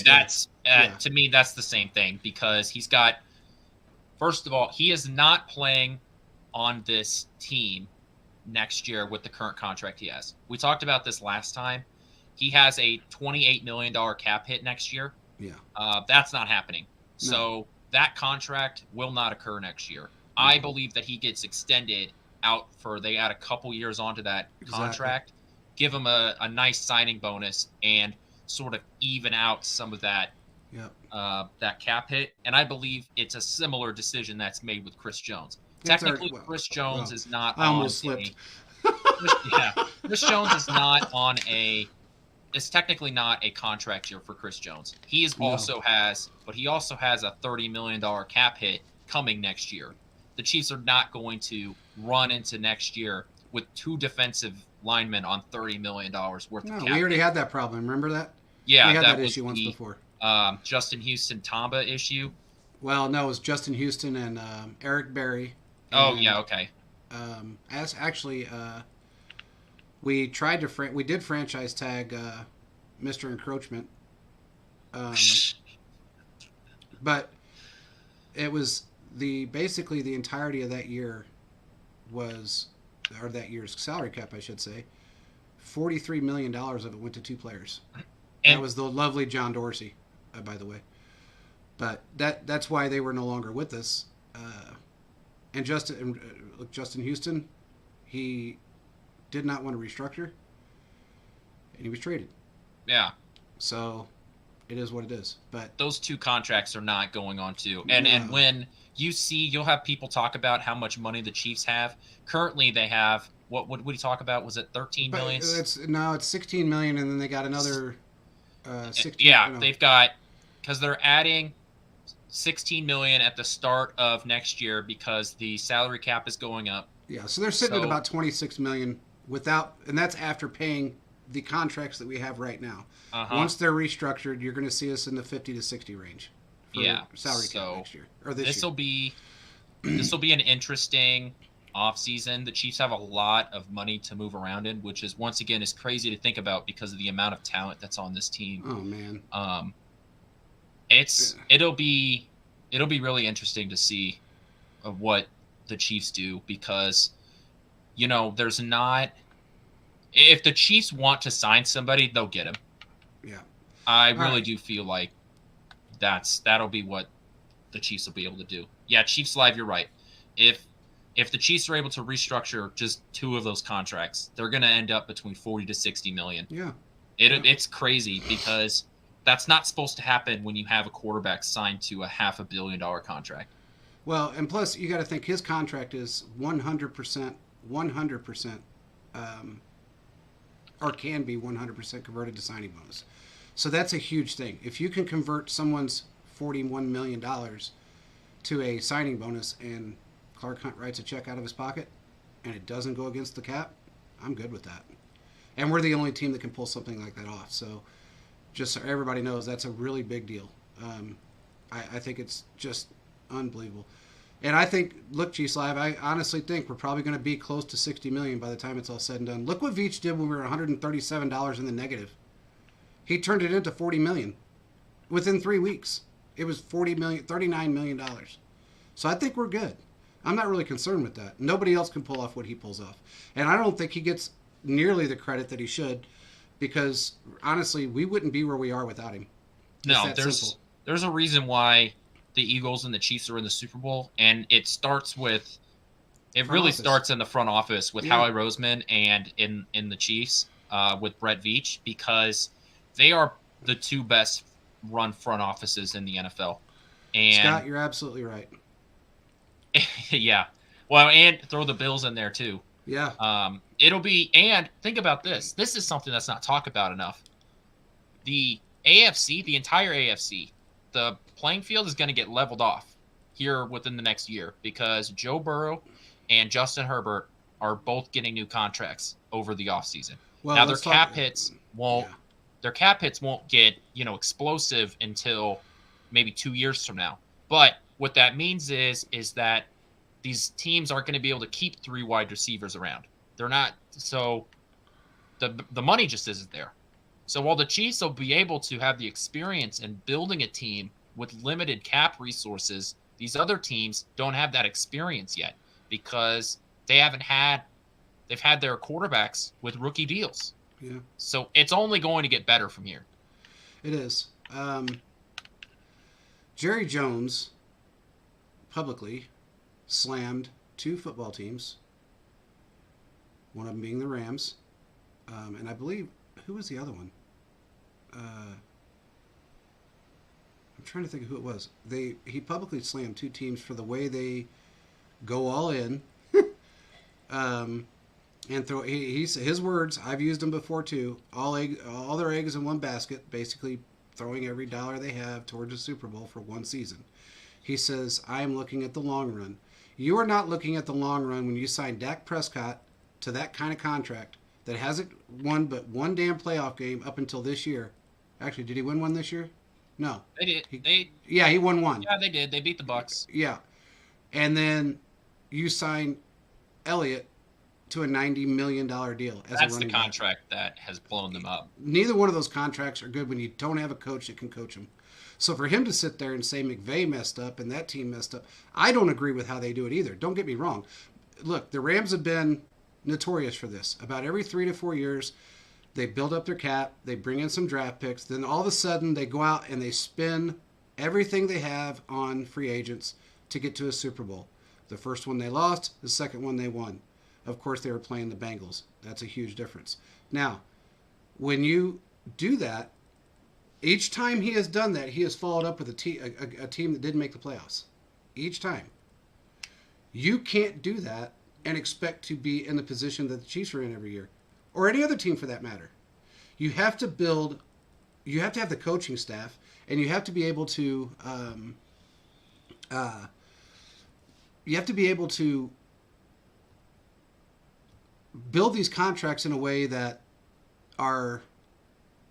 that's to me that's the same thing, because he's got. First of all, he is not playing on this team next year with the current contract he has. We talked about this last time. He has a $28 million cap hit next year. Yeah. That's not happening. No. So that contract will not occur next year. I believe that he gets extended out they add a couple years onto that contract, give him a nice signing bonus, and sort of even out some of that that cap hit. And I believe it's a similar decision that's made with Chris Jones. Technically, Chris Jones is not I almost slipped. Chris Jones is not on a. It's technically not a contract year for Chris Jones. He also has a $30 million cap hit coming next year. The Chiefs are not going to run into next year with 2 defensive linemen on $30 million worth of cap. We already had that problem. Remember that? Yeah, we had that issue once before. Justin Houston Tamba issue. Well, no, it was Justin Houston and Eric Berry. Okay. We tried to we did franchise tag Mr. Encroachment, but it was basically the entirety of that year that year's salary cap, I should say. $43 million of it went to 2 players. And that was the lovely John Dorsey, by the way. But that's why they were no longer with us. And Justin Houston, he did not want to restructure, and he was traded. Yeah. So it is what it is. But those 2 contracts are not going on to. And when you'll have people talk about how much money the Chiefs have. Currently, they have what would we talk about? Was it 13 million? It's 16 million, and then they got another 16. Yeah, they've got, because they're adding 16 million at the start of next year because the salary cap is going up. Yeah, so they're sitting at about 26 million and that's after paying the contracts that we have right now. Once they're restructured, you're going to see us in the 50 to 60 range for salary cap next year or this year. This will be an interesting offseason. The Chiefs have a lot of money to move around in, which is once again is crazy to think about because of the amount of talent that's on this team. Oh man. It'll be really interesting to see what the Chiefs do, because there's not, if the Chiefs want to sign somebody, they'll get him. Yeah. I really do feel like that'll be what the Chiefs will be able to do. Yeah, Chiefs Live, you're right. If the Chiefs are able to restructure just 2 of those contracts, they're going to end up between 40 to 60 million. Yeah. It's crazy because that's not supposed to happen when you have a quarterback signed to a $500 million contract. Well, and plus you got to think his contract is 100%, 100%, or can be 100% converted to signing bonus. So that's a huge thing. If you can convert someone's $41 million to a signing bonus and Clark Hunt writes a check out of his pocket and it doesn't go against the cap, I'm good with that. And we're the only team that can pull something like that off. So just so everybody knows, that's a really big deal. I think it's just unbelievable. And I think, look, G-Slav, I honestly think we're probably going to be close to $60 million by the time it's all said and done. Look what Veach did when we were $137 in the negative. He turned it into $40 million within 3 weeks. It was $39 million. So I think we're good. I'm not really concerned with that. Nobody else can pull off what he pulls off. And I don't think he gets nearly the credit that he should, because honestly, we wouldn't be where we are without him. No, there's a reason why the Eagles and the Chiefs are in the Super Bowl, and it really starts in the front office with Howie Roseman and in the Chiefs with Brett Veach, because they are the two best run front offices in the NFL. And Scott, you're absolutely right. Yeah. Well, and throw the Bills in there too. Yeah. And think about this. This is something that's not talked about enough. The AFC, the entire AFC, the playing field is going to get leveled off here within the next year because Joe Burrow and Justin Herbert are both getting new contracts over the offseason. Well, now their cap hits won't get, explosive until maybe 2 years from now. But what that means is that these teams aren't going to be able to keep 3 wide receivers around. They're not, so the money just isn't there. So while the Chiefs will be able to have the experience in building a team with limited cap resources, these other teams don't have that experience yet because they've had their quarterbacks with rookie deals. Yeah. So it's only going to get better from here. It is. Jerry Jones publicly slammed 2 football teams, one of them being the Rams, and I believe, who was the other one? I'm trying to think of who it was. He publicly slammed 2 teams for the way they go all in, and throw. His words. I've used them before too. All their eggs in one basket, basically throwing every dollar they have towards a Super Bowl for one season. He says, "I am looking at the long run. You are not looking at the long run when you sign Dak Prescott to that kind of contract that hasn't won but one damn playoff game up until this year. Actually, did he win one this year? No. They did. He won one. Yeah, they did. They beat the Bucs. Yeah. And then you sign Elliott to a $90 million deal. That's the contract that has blown them up. Neither one of those contracts are good when you don't have a coach that can coach them. So for him to sit there and say McVay messed up and that team messed up, I don't agree with how they do it either. Don't get me wrong. Look, the Rams have been notorious for this. About every 3 to 4 years, they build up their cap, they bring in some draft picks, then all of a sudden they go out and they spend everything they have on free agents to get to a Super Bowl. The first one they lost, the second one they won. Of course, they were playing the Bengals. That's a huge difference. Now, when you do that, each time he has done that, he has followed up with a team that didn't make the playoffs. Each time. You can't do that and expect to be in the position that the Chiefs are in every year, or any other team for that matter. You have to have the coaching staff, and you have to be able to build these contracts in a way that are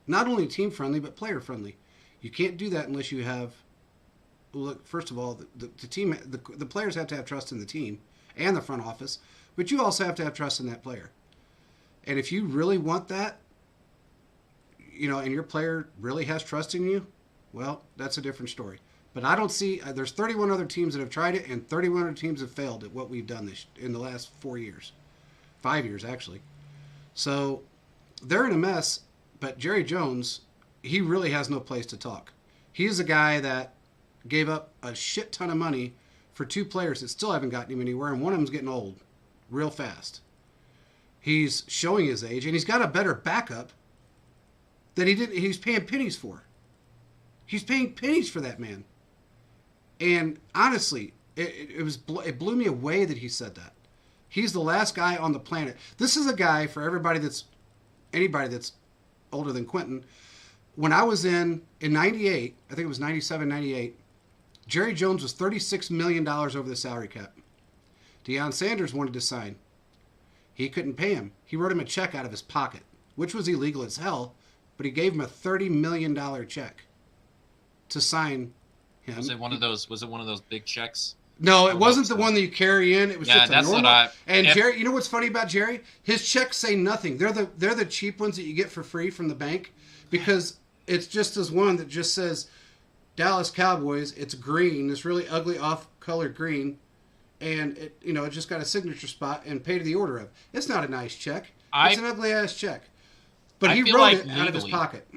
not only team friendly but player friendly. You can't do that unless you have. Look, first of all, the team, the players have to have trust in the team and the front office, but you also have to have trust in that player. And if you really want that, and your player really has trust in you, well, that's a different story. But I don't see. There's 31 other teams that have tried it, and 31 other teams have failed at what we've done in the last 4 years. 5 years, actually. So they're in a mess, but Jerry Jones, he really has no place to talk. He's a guy that gave up a shit ton of money for 2 players that still haven't gotten him anywhere, and one of them's getting old real fast. He's showing his age, and he's got a better backup that he's paying pennies for. He's paying pennies for that man. And honestly, it blew me away that he said that. He's the last guy on the planet. This is a guy, for anybody that's older than Quentin. When I was in 98, I think it was 97, 98, Jerry Jones was $36 million over the salary cap. Deion Sanders wanted to sign. He couldn't pay him. He wrote him a check out of his pocket, which was illegal as hell, but he gave him a $30 million check to sign him. Was it one of those big checks? No, it wasn't the one that you carry in. It was just a that's normal. What Jerry, you know what's funny about Jerry? His checks say nothing. They're the cheap ones that you get for free from the bank, because it's just this one that just says Dallas Cowboys. It's green, this really ugly off-color green, and it just got a signature spot and pay to the order of. It's not a nice check. It's an ugly ass check. But he wrote it out of his pocket.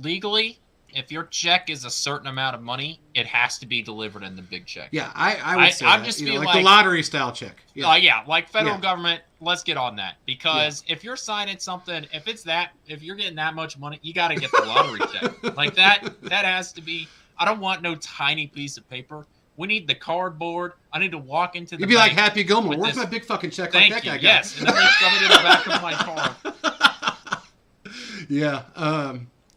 Legally, if your check is a certain amount of money, it has to be delivered in the big check. Yeah, I would say I'm that. just Like the lottery style check. Yeah, like federal government. Let's get on that, because if you're signing something, if you're getting that much money, you got to get the lottery check. Like that has to be. I don't want no tiny piece of paper. We need the cardboard. I need to walk into the. You'd be like Happy Gilmore. Where's my big fucking check like that guy got? Yes, and then they shove it in the back of my car. Yeah.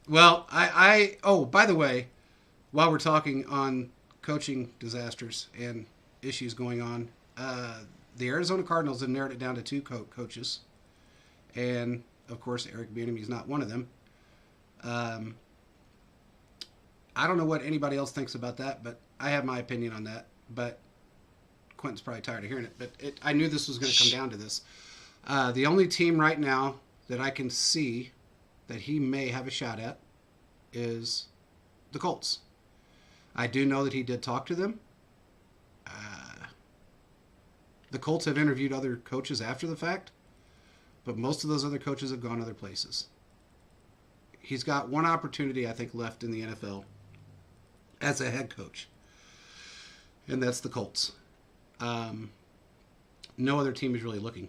Well, by the way, while we're talking on coaching disasters and issues going on, the Arizona Cardinals have narrowed it down to two coaches. And, of course, Eric Bieniemy is not one of them. I don't know what anybody else thinks about that, but I have my opinion on that. But Quentin's probably tired of hearing it. But I knew this was going to come down to this. The only team right now that I can see that he may have a shot at is the Colts. I do know that he did talk to them. The Colts have interviewed other coaches after the fact, but most of those other coaches have gone other places. He's got one opportunity, I think, left in the NFL as a head coach, and that's the Colts. No other team is really looking.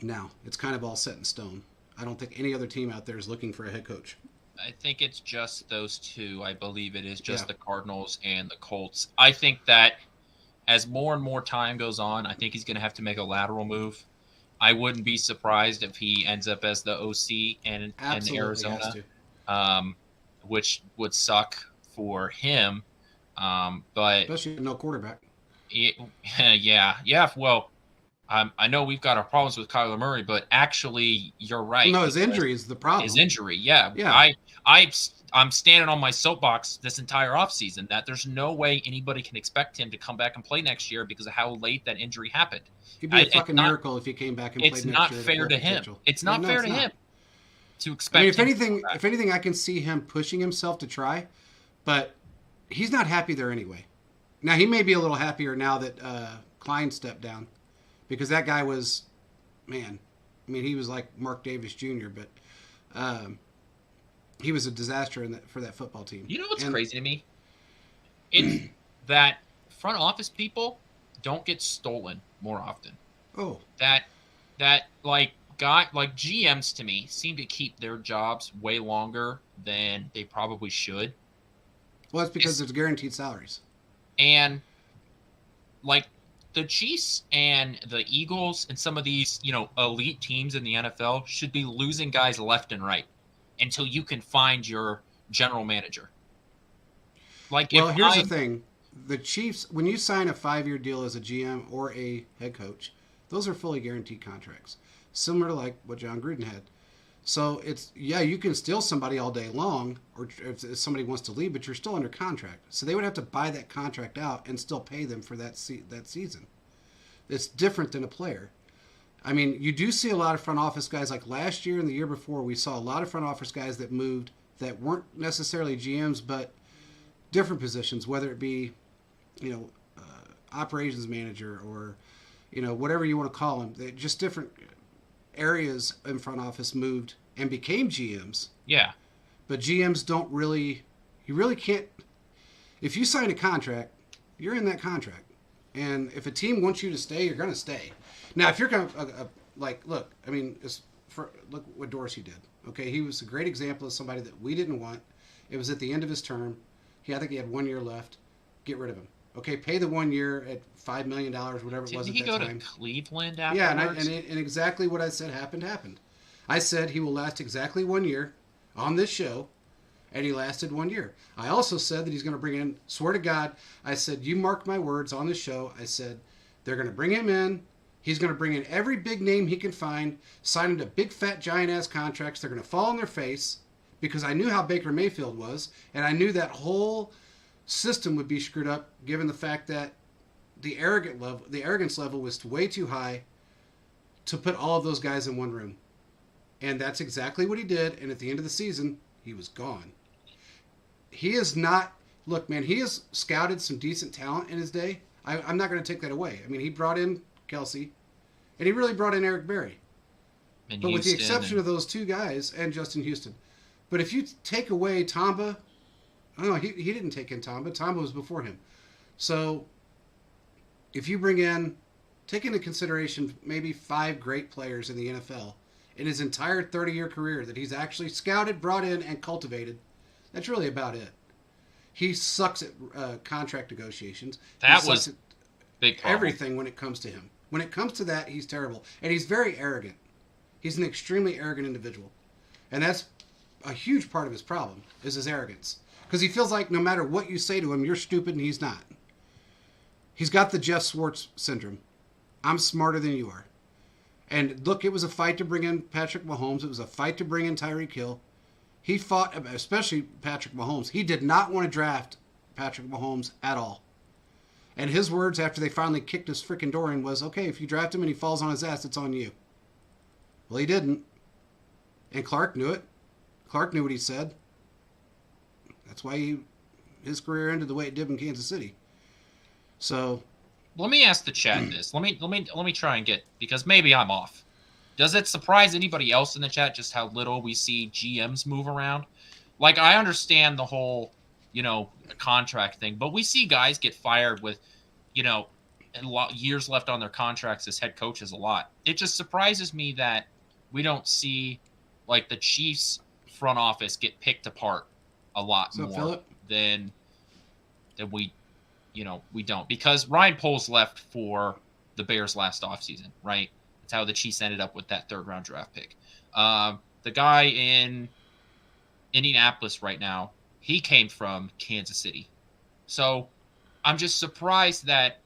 Now, it's kind of all set in stone. I don't think any other team out there is looking for a head coach. I think it's just those two. I believe it is just the Cardinals and the Colts. I think that as more and more time goes on, I think he's going to have to make a lateral move. I wouldn't be surprised if he ends up as the OC in Arizona, which would suck for him. But especially no quarterback. Yeah. Well, I know we've got our problems with Kyler Murray, but actually, you're right. No, his injury is the problem. His injury, yeah. I'm standing on my soapbox this entire offseason that there's no way anybody can expect him to come back and play next year because of how late that injury happened. It'd be a fucking miracle if he came back and played next year. It's not fair to him. It's not fair to him to expect. I mean, if anything, I can see him pushing himself to try, but he's not happy there anyway. Now, he may be a little happier now that Klein stepped down. Because that guy was, man, I mean, he was like Mark Davis Jr., but he was a disaster for that football team. You know what's crazy to me? It's that front office people don't get stolen more often. Oh. That GMs to me seem to keep their jobs way longer than they probably should. Well, it's because there's guaranteed salaries. And, the Chiefs and the Eagles and some of these, elite teams in the NFL should be losing guys left and right until you can find your general manager. Here's the thing. The Chiefs, when you sign a 5-year deal as a GM or a head coach, those are fully guaranteed contracts, similar to like what John Gruden had. So you can steal somebody all day long, or if somebody wants to leave, but you're still under contract. So they would have to buy that contract out and still pay them for that season. It's different than a player. I mean, you do see a lot of front office guys, like last year and the year before, we saw a lot of front office guys that moved that weren't necessarily GMs, but different positions, whether it be, operations manager or, whatever you want to call them. They just different areas in front office moved and became GMs. Yeah. But GMs don't really, you really can't, if you sign a contract, you're in that contract. And if a team wants you to stay, you're going to stay. Now, if you're going to, look what Dorsey did. Okay, he was a great example of somebody that we didn't want. It was at the end of his term. I think he had 1 year left. Get rid of him. Okay, pay the 1 year at $5 million, whatever it was Didn't at he that go time. to Cleveland Yeah, afterwards? and exactly what I said happened. I said he will last exactly 1 year on this show, and he lasted 1 year. I also said that he's going to bring in, swear to God, I said, you mark my words on this show. I said, they're going to bring him in. He's going to bring in every big name he can find, sign him to big, fat, giant-ass contracts. They're going to fall on their face because I knew how Baker Mayfield was, and I knew that whole system would be screwed up given the fact that the arrogance level was way too high to put all of those guys in one room. And that's exactly what he did. And at the end of the season, he was gone. He is not. Look, man, he has scouted some decent talent in his day. I'm not going to take that away. I mean, he brought in Kelsey, and he really brought in Eric Berry. And But with the Houston exception of those two guys and Justin Houston. But if you take away Tamba, oh, he didn't take in Tamba. Tamba was before him. So if you take into consideration maybe 5 great players in the NFL in his entire 30-year career that he's actually scouted, brought in, and cultivated, that's really about it. He sucks at contract negotiations. That was big problem. Everything when it comes to him. When it comes to that, he's terrible. And he's very arrogant. He's an extremely arrogant individual. And that's a huge part of his problem, is his arrogance. Because he feels like no matter what you say to him, you're stupid and he's not. He's got the Jeff Schwartz syndrome. I'm smarter than you are. And look, it was a fight to bring in Patrick Mahomes. It was a fight to bring in Tyreek Hill. He fought, especially Patrick Mahomes. He did not want to draft Patrick Mahomes at all. And his words after they finally kicked his freaking door in was, okay, if you draft him and he falls on his ass, it's on you. Well, he didn't. And Clark knew it. Clark knew what he said. That's why his career ended the way it did in Kansas City. So, let me ask the chat this. Let me try and get, because maybe I'm off. Does it surprise anybody else in the chat just how little we see GMs move around? Like, I understand the whole, contract thing, but we see guys get fired with, years left on their contracts as head coaches a lot. It just surprises me that we don't see, like, the Chiefs front office get picked apart a lot more than we don't. Because Ryan Poles left for the Bears last offseason, right? That's how the Chiefs ended up with that 3rd-round draft pick. The guy in Indianapolis right now, he came from Kansas City. So I'm just surprised that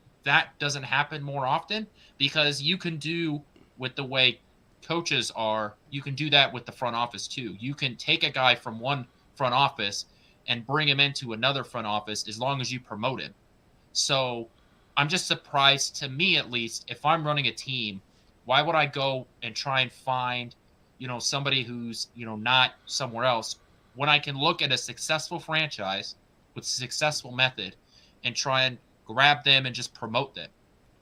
doesn't happen more often, because you can do, with the way coaches are, you can do that with the front office too. You can take a guy from one front office and bring him into another front office as long as you promote him. So I'm just surprised, to me at least, if I'm running a team, why would I go and try and find, somebody who's, not somewhere else, when I can look at a successful franchise with a successful method and try and grab them and just promote them?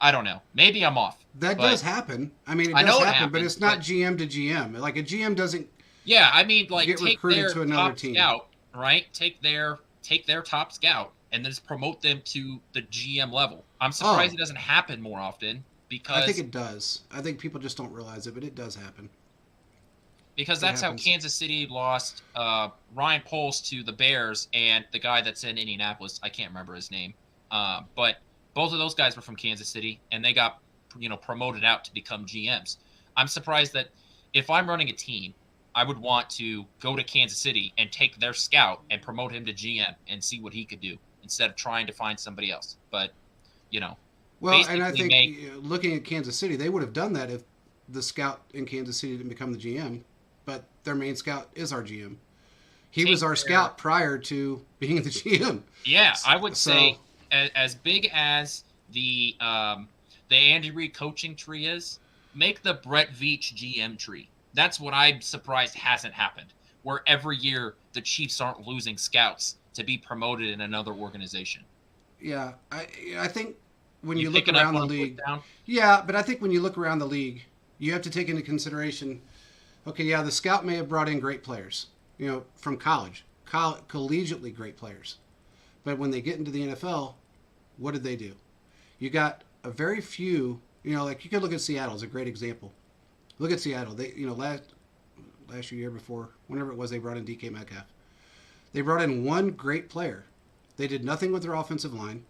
I don't know. Maybe I'm off. That does happen. I mean, it does happen, but it's not GM to GM. Like, a GM doesn't get recruited to another team. Scout, right? Take their top scout and then just promote them to the GM level. I'm surprised it doesn't happen more often, because I think it does. I think people just don't realize it, but it does happen. Because that's how Kansas City lost Ryan Poles to the Bears, and the guy that's in Indianapolis, I can't remember his name. But both of those guys were from Kansas City, and they got promoted out to become GMs. I'm surprised that if I'm running a team, I would want to go to Kansas City and take their scout and promote him to GM and see what he could do, instead of trying to find somebody else. But, well, and I think looking at Kansas City, they would have done that if the scout in Kansas City didn't become the GM. But their main scout is our GM. He was our scout prior to being the GM. Yeah, I would say as big as the Andy Reid coaching tree is, make the Brett Veach GM tree. That's what I'm surprised hasn't happened, where every year the Chiefs aren't losing scouts to be promoted in another organization. Yeah, I think when you look around the league, but I think when you look around the league, you have to take into consideration, okay, yeah, the scout may have brought in great players, from college, collegiately great players. But when they get into the NFL, what did they do? You got a very few, like you could look at Seattle as a great example. Look at Seattle. They, last year before, whenever it was they brought in DK Metcalf. They brought in one great player. They did nothing with their offensive line.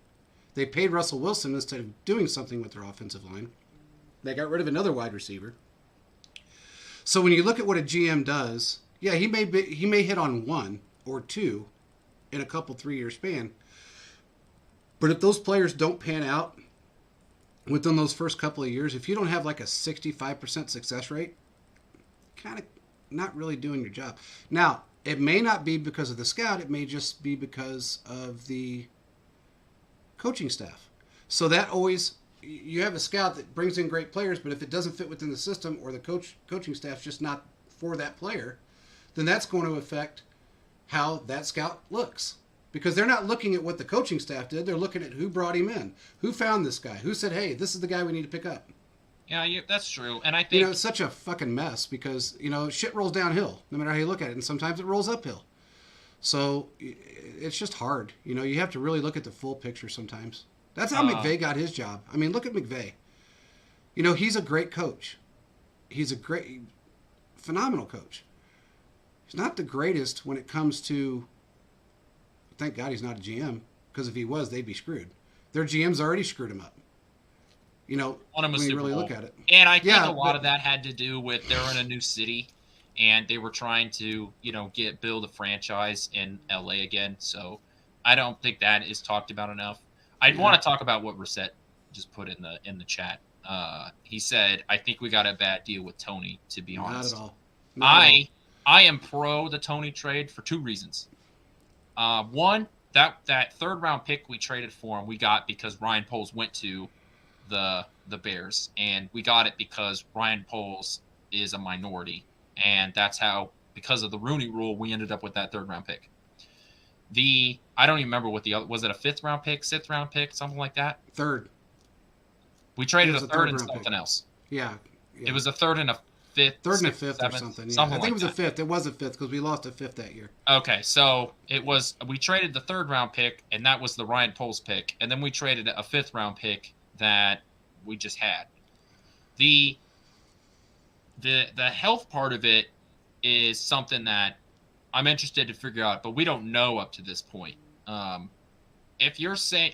They paid Russell Wilson instead of doing something with their offensive line. They got rid of another wide receiver. So when you look at what a GM does, yeah, he may hit on one or two in a couple 3-year span. But if those players don't pan out within those first couple of years, if you don't have like a 65% success rate, kind of not really doing your job. Now, it may not be because of the scout. It may just be because of the coaching staff. So that always, you have a scout that brings in great players, but if it doesn't fit within the system or the coaching staff's just not for that player, then that's going to affect how that scout looks. Because they're not looking at what the coaching staff did. They're looking at who brought him in. Who found this guy? Who said, hey, this is the guy we need to pick up? Yeah, that's true. And I think... it's such a fucking mess because, shit rolls downhill no matter how you look at it. And sometimes it rolls uphill. So it's just hard. You have to really look at the full picture sometimes. That's how McVay got his job. I mean, look at McVay. He's a great coach. He's a phenomenal coach. He's not the greatest when it comes to... Thank God he's not a GM, because if he was, they'd be screwed. Their GM's already screwed him up. When you really look at it. And I think a lot of that had to do with they're in a new city, and they were trying to, build a franchise in LA again. So I don't think that is talked about enough. I want to talk about what Reset just put in the chat. He said, "I think we got a bad deal with Tony. To be honest, not at all. I am pro the Tony trade for 2 reasons. One, that third round pick we traded for him, we got because Ryan Poles went to the Bears, and we got it because Ryan Poles is a minority, and that's how, because of the Rooney Rule, we ended up with that third round pick. I don't even remember what the other was. It a 5th round pick, 6th round pick, something like that? Third. We traded a third and something else. Yeah. It was a third and a 5th. Third and a 5th or something. Yeah. I think it was a 5th. It was a 5th because we lost a 5th that year. Okay, so we traded the 3rd round pick, and that was the Ryan Poles pick, and then we traded a 5th round pick that we just had. The health part of it is something that I'm interested to figure out, but we don't know up to this point. If you're saying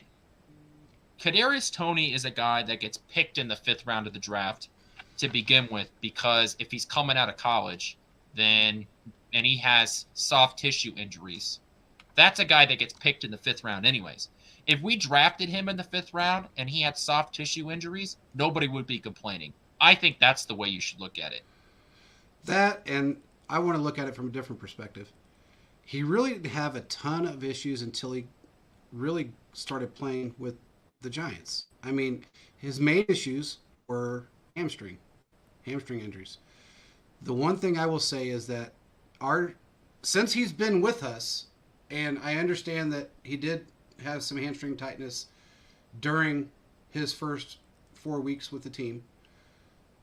Kadarius Toney is a guy that gets picked in the 5th round of the draft to begin with, because if he's coming out of college, and he has soft tissue injuries, that's a guy that gets picked in the 5th round anyways. If we drafted him in the 5th round and he had soft tissue injuries, nobody would be complaining. I think that's the way you should look at it. That, and I want to look at it from a different perspective. He really didn't have a ton of issues until he really started playing with the Giants. I mean, his main issues were hamstring injuries. The one thing I will say is that since he's been with us, and I understand that he did have some hamstring tightness during his first 4 weeks with the team,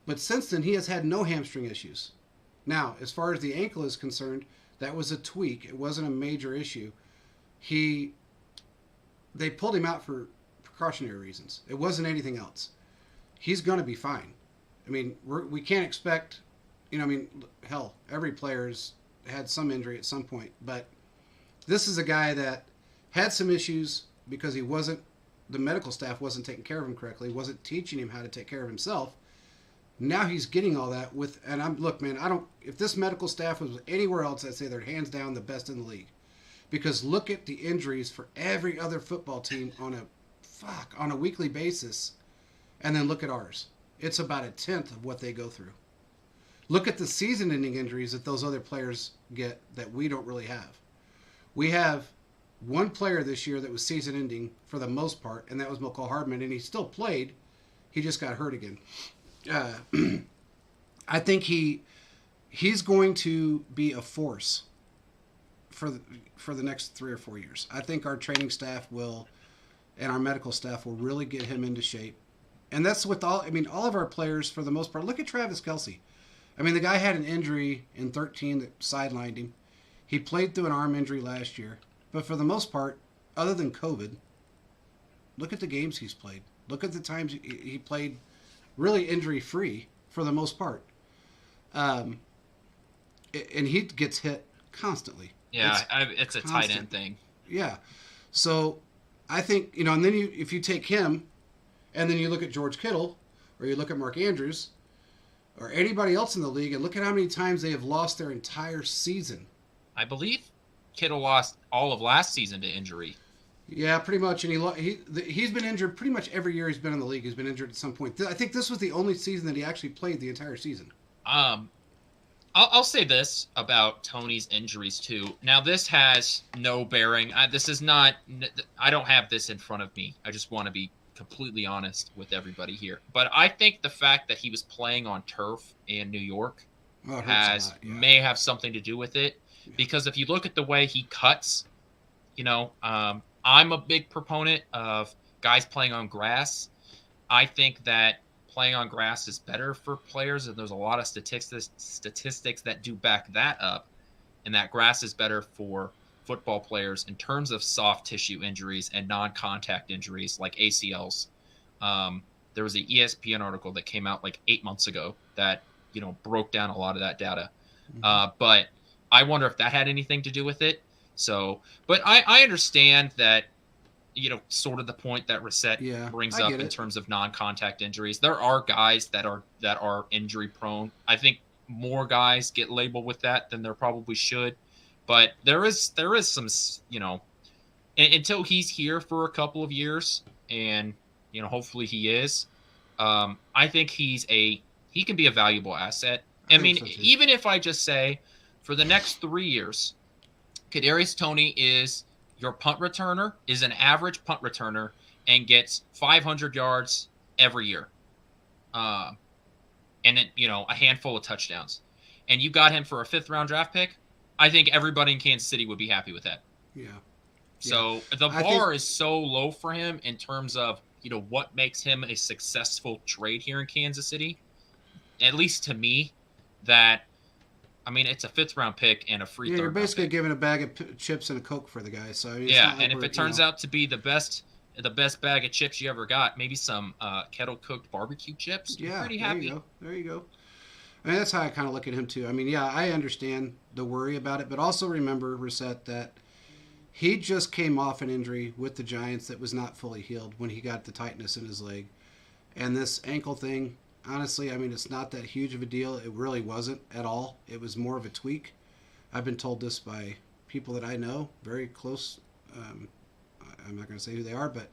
but since then he has had no hamstring issues. Now, as far as the ankle is concerned, that was a tweak. It wasn't a major issue. They pulled him out for precautionary reasons. It wasn't anything else. He's going to be fine. I mean, we can't expect, hell, every player's had some injury at some point, but this is a guy that had some issues because the medical staff wasn't taking care of him correctly, wasn't teaching him how to take care of himself. Now he's getting all that if this medical staff was anywhere else, I'd say they're hands down the best in the league. Because look at the injuries for every other football team on a weekly basis, and then look at ours. It's about 1/10 of what they go through. Look at the season-ending injuries that those other players get that we don't really have. We have one player this year that was season-ending for the most part, and that was Mecole Hardman, and he still played. He just got hurt again. I think he's going to be a force for the next 3 or 4 years. I think our training staff and our medical staff will really get him into shape. And that's with all of our players for the most part. Look at Travis Kelce. I mean, the guy had an injury in 2013 that sidelined him. He played through an arm injury last year. But for the most part, other than COVID, look at the games he's played. Look at the times he played really injury-free for the most part. And and he gets hit constantly. Yeah, it's a tight end thing. Yeah. So I think, and then if you take him and then you look at George Kittle or you look at Mark Andrews or anybody else in the league and look at how many times they have lost their entire season. I believe Kittle lost all of last season to injury. Yeah, pretty much. And he's been injured pretty much every year he's been in the league. He's been injured at some point. I think this was the only season that he actually played the entire season. I'll say this about Tony's injuries too. Now, this has no bearing. This is not. I don't have this in front of me. I just want to be completely honest with everybody here. But I think the fact that he was playing on turf in New York may have something to do with it. Yeah. Because if you look at the way he cuts, I'm a big proponent of guys playing on grass. I think that playing on grass is better for players, and there's a lot of statistics that do back that up, and that grass is better for football players in terms of soft tissue injuries and non-contact injuries like ACLs. There was an ESPN article that came out like 8 months ago that broke down a lot of that data. But I wonder if that had anything to do with it. So, but I understand that, sort of the point that Reset brings up in terms of non-contact injuries. There are guys that are injury prone. I think more guys get labeled with that than there probably should. But there is some, until he's here for a couple of years, and hopefully he is. I think he can be a valuable asset. I mean, so even if I just say for the next 3 years, Kadarius Toney is your punt returner, is an average punt returner, and gets 500 yards every year. And then, a handful of touchdowns. And you got him for a 5th-round draft pick, I think everybody in Kansas City would be happy with that. Yeah. So the bar is so low for him in terms of, what makes him a successful trade here in Kansas City, at least to me, that it's a 5th-round pick and a free third. You're basically giving a bag of chips and a Coke for the guy. So and if it turns out to be the best bag of chips you ever got, maybe some kettle cooked barbecue chips. Yeah, pretty happy. There you go. That's how I kind of look at him too. I understand the worry about it, but also remember, Reset, that he just came off an injury with the Giants that was not fully healed when he got the tightness in his leg, and this ankle thing. Honestly, it's not that huge of a deal. It really wasn't at all. It was more of a tweak. I've been told this by people that I know, very close. I'm not going to say who they are, but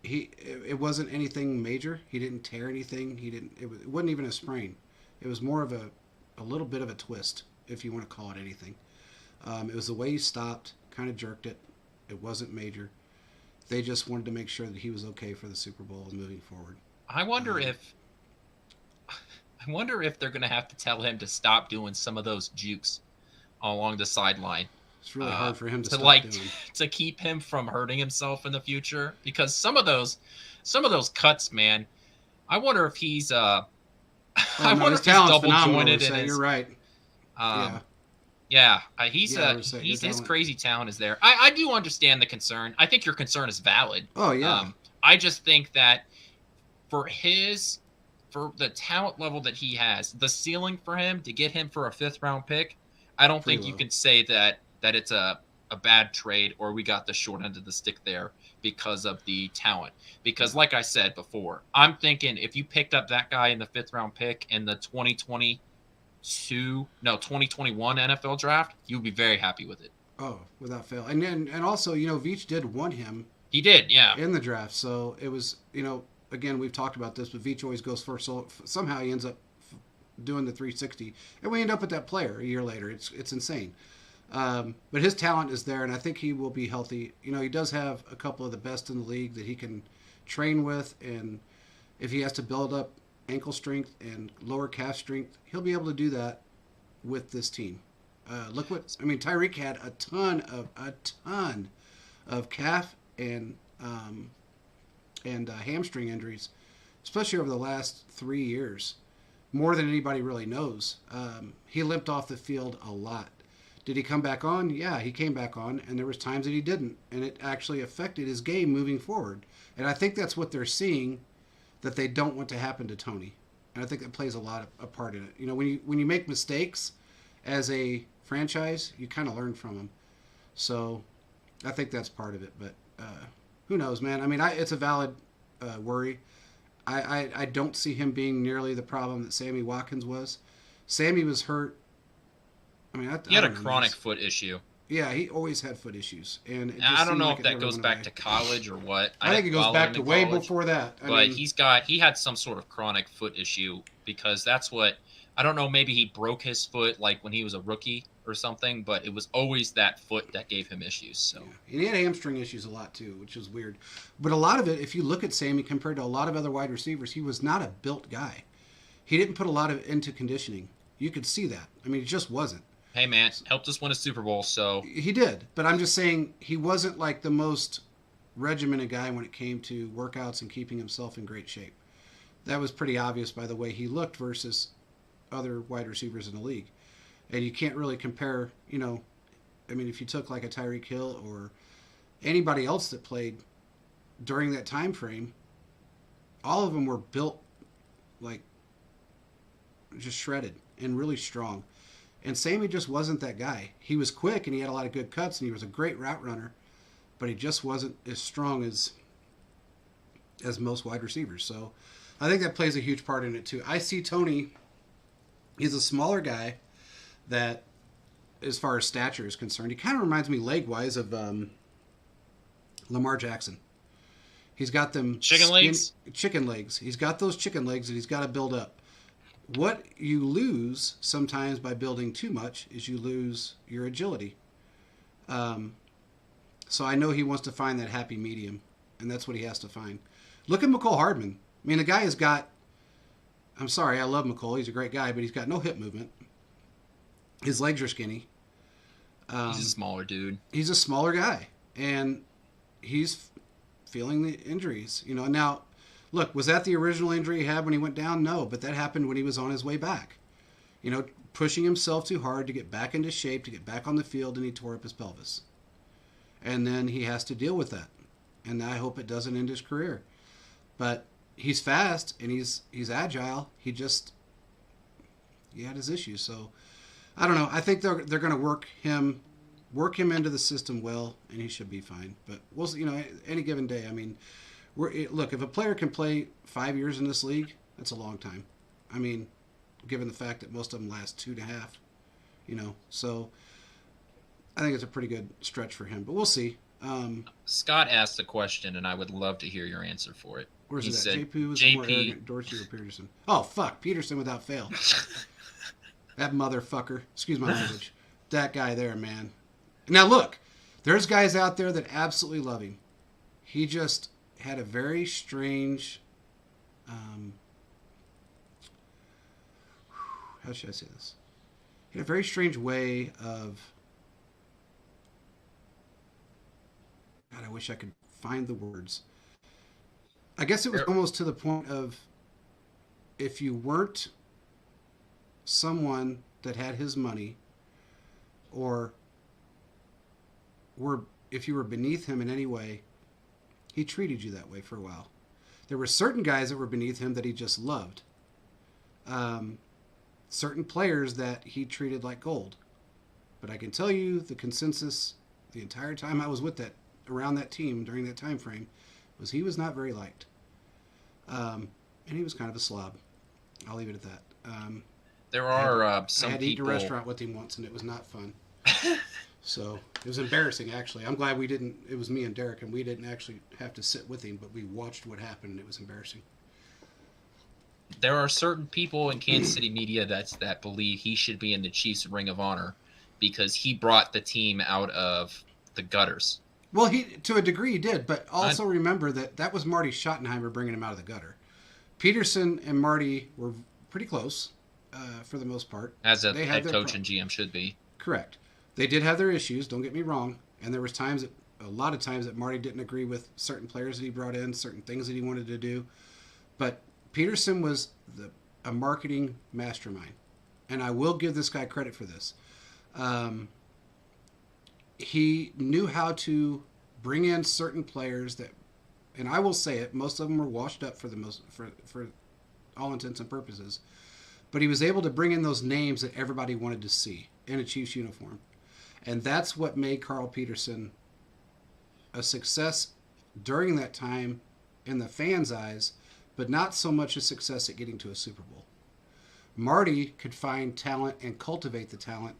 it wasn't anything major. He didn't tear anything. It wasn't even a sprain. It was more of a little bit of a twist, if you want to call it anything. It was the way he stopped, kind of jerked it. It wasn't major. They just wanted to make sure that he was okay for the Super Bowl and moving forward. I wonder if they're going to have to tell him to stop doing some of those jukes along the sideline. It's really hard for him to stop doing. To keep him from hurting himself in the future, because some of those cuts, man. I wonder if he's I wonder if he's double jointed in his. You're right. His crazy talent is there. I do understand the concern. I think your concern is valid. Oh yeah. I just think that for the talent level that he has, the ceiling for him to get him for a 5th-round pick, I don't think you can say that it's a bad trade or we got the short end of the stick there because of the talent. Because like I said before, I'm thinking if you picked up that guy in the 5th-round pick in the 2021 NFL draft, you'd be very happy with it. Oh, without fail. And also, Veach did want him. He did, yeah. In the draft. So it was, again, we've talked about this, but Veach always goes first. So somehow he ends up doing the 360. And we end up with that player a year later. It's insane. But his talent is there, and I think he will be healthy. He does have a couple of the best in the league that he can train with. And if he has to build up ankle strength and lower calf strength, he'll be able to do that with this team. Tyreek had a ton of calf and hamstring injuries, especially over the last 3 years, more than anybody really knows. He limped off the field a lot. Did he come back on? Yeah, he came back on, and there was times that he didn't, and it actually affected his game moving forward. And I think that's what they're seeing that they don't want to happen to Tony. and I think that plays a part in it. You know, when you make mistakes as a franchise, you kind of learn from them. So I think that's part of it. But who knows, man? I mean, it's a valid worry. I don't see him being nearly the problem that Sammy Watkins was. Sammy was hurt. I mean, He had I a don't know, chronic foot issue. yeah, he always had foot issues, and it I just don't seemed know like if it that never goes went back away. to college or what. I I think didn't it goes follow back him to in way college, before that. I but mean, he had some sort of chronic foot issue because that's what I don't know. Maybe he broke his foot like when he was a rookie or something, but it was always that foot that gave him issues. So yeah. And he had hamstring issues a lot too, which is weird. But a lot of it, if you look at Sammy compared to a lot of other wide receivers, he was not a built guy. He didn't put a lot of into conditioning. You could see that. I mean, it just wasn't. hey man, helped us win a Super Bowl. So He did, but I'm just saying he wasn't like the most regimented guy when it came to workouts and keeping himself in great shape. That was pretty obvious by the way he looked versus other wide receivers in the league. And you can't really compare, you know, I mean, if you took like a Tyreek Hill or anybody else that played during that time frame, all of them were built like just shredded and really strong. And Sammy just wasn't that guy. He was quick and he had a lot of good cuts and he was a great route runner, but he just wasn't as strong as most wide receivers. So I think that plays a huge part in it too. I see Tony, he's a smaller guy that, as far as stature is concerned, he kind of reminds me leg wise of Lamar Jackson. He's got them legs. Chicken legs. He's got those chicken legs that he's got to build up. What you lose sometimes by building too much is you lose your agility. So I know he wants to find that happy medium, and that's what he has to find. Look at Mecole Hardman. I mean, the guy has got. I'm sorry, I love Mecole. He's a great guy, but he's got no hip movement. His legs are skinny. He's a smaller dude. He's a smaller guy, and he's feeling the injuries. You know, now, look, was that the original injury he had when he went down? No, but that happened when he was on his way back. You know, pushing himself too hard to get back into shape, to get back on the field, and he tore up his pelvis. And then he has to deal with that. And I hope it doesn't end his career. But he's fast and he's agile. He had his issues. So I don't know. I think they're going to work him into the system well, and he should be fine. But we'll see, you know, any given day. I mean, look, if a player can play 5 years in this league, that's a long time. I mean, given the fact that most of them last 2.5, you know, so I think it's a pretty good stretch for him. But we'll see. Scott asked a question, and I would love to hear your answer for it. Where's He it at? said, JP was JP more arrogant, Dorsey or Peterson? Oh, fuck. Peterson without fail. That motherfucker. Excuse my language. That guy there, man. Now, look. There's guys out there that absolutely love him. He just had a very strange... how should I say this? He had a very strange way of... God, I wish I could find the words. I guess it was almost to the point of if you weren't someone that had his money or if you were beneath him in any way, he treated you that way for a while. There were certain guys that were beneath him that he just loved. Certain players that he treated like gold. But I can tell you the consensus the entire time I was around that team during that time frame was he was not very liked. And he was kind of a slob. I'll leave it at that. There are some I had to eat at people. a restaurant with him once, and it was not fun. So it was embarrassing, actually. I'm glad it was me and Derek, and we didn't actually have to sit with him, but we watched what happened, and it was embarrassing. There are certain people in Kansas City media that believe he should be in the Chiefs Ring of Honor because he brought the team out of the gutters. Well, he to a degree he did, but also remember that was Marty Schottenheimer bringing him out of the gutter. Peterson and Marty were pretty close for the most part. As a head coach and GM should be. Correct. They did have their issues, don't get me wrong, and there was a lot of times that Marty didn't agree with certain players that he brought in, certain things that he wanted to do, but Peterson was a marketing mastermind, and I will give this guy credit for this. He knew how to bring in certain players that, and I will say it, most of them were washed up for all intents and purposes. But he was able to bring in those names that everybody wanted to see in a Chiefs uniform. And that's what made Carl Peterson a success during that time in the fans' eyes, but not so much a success at getting to a Super Bowl. Marty could find talent and cultivate the talent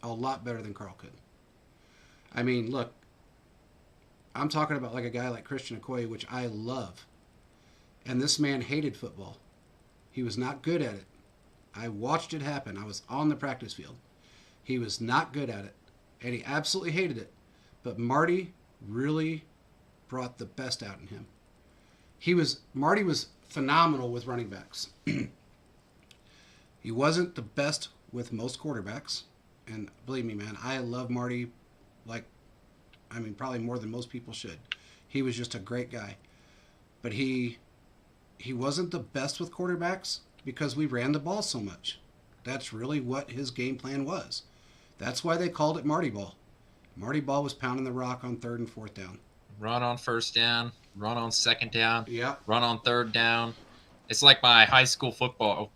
a lot better than Carl could. I mean, look, I'm talking about like a guy like Christian Okoye, which I love. And this man hated football. He was not good at it. I watched it happen. I was on the practice field. He was not good at it. And he absolutely hated it. But Marty really brought the best out in him. Marty was phenomenal with running backs. He wasn't the best with most quarterbacks. And believe me, man, I love Marty probably more than most people should. He was just a great guy. But he wasn't the best with quarterbacks because we ran the ball so much. That's really what his game plan was. That's why they called it Marty Ball. Marty Ball was pounding the rock on 3rd and 4th down. Run on 1st down, run on 2nd down, yep. Run on 3rd down. It's like my high school football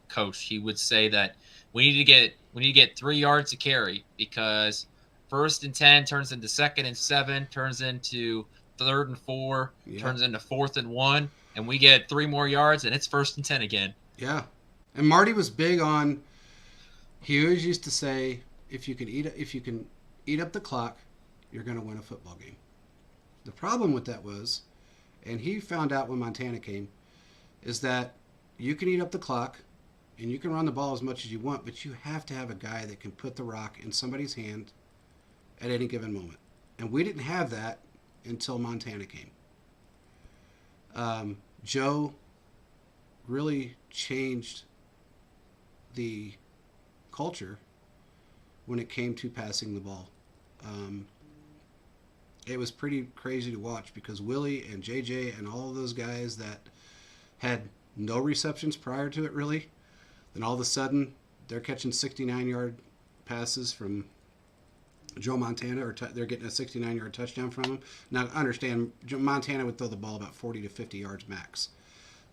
coach. He would say that we need to get 3 yards to carry because 1st and 10 turns into 2nd and 7, turns into 3rd and 4, yep. Turns into 4th and 1, and we get 3 more yards and it's 1st and 10 again. Yeah, and Marty was big on. He always used to say, if you can eat up the clock, you're going to win a football game. The problem with that was, and he found out when Montana came, is that you can eat up the clock and you can run the ball as much as you want, but you have to have a guy that can put the rock in somebody's hand at any given moment. And we didn't have that until Montana came. Joe really changed the culture when it came to passing the ball. It was pretty crazy to watch because Willie and JJ and all of those guys that had no receptions prior to it really, then all of a sudden they're catching 69-yard passes from Joe Montana, or they're getting a 69-yard touchdown from him. Now, understand, Montana would throw the ball about 40 to 50 yards max.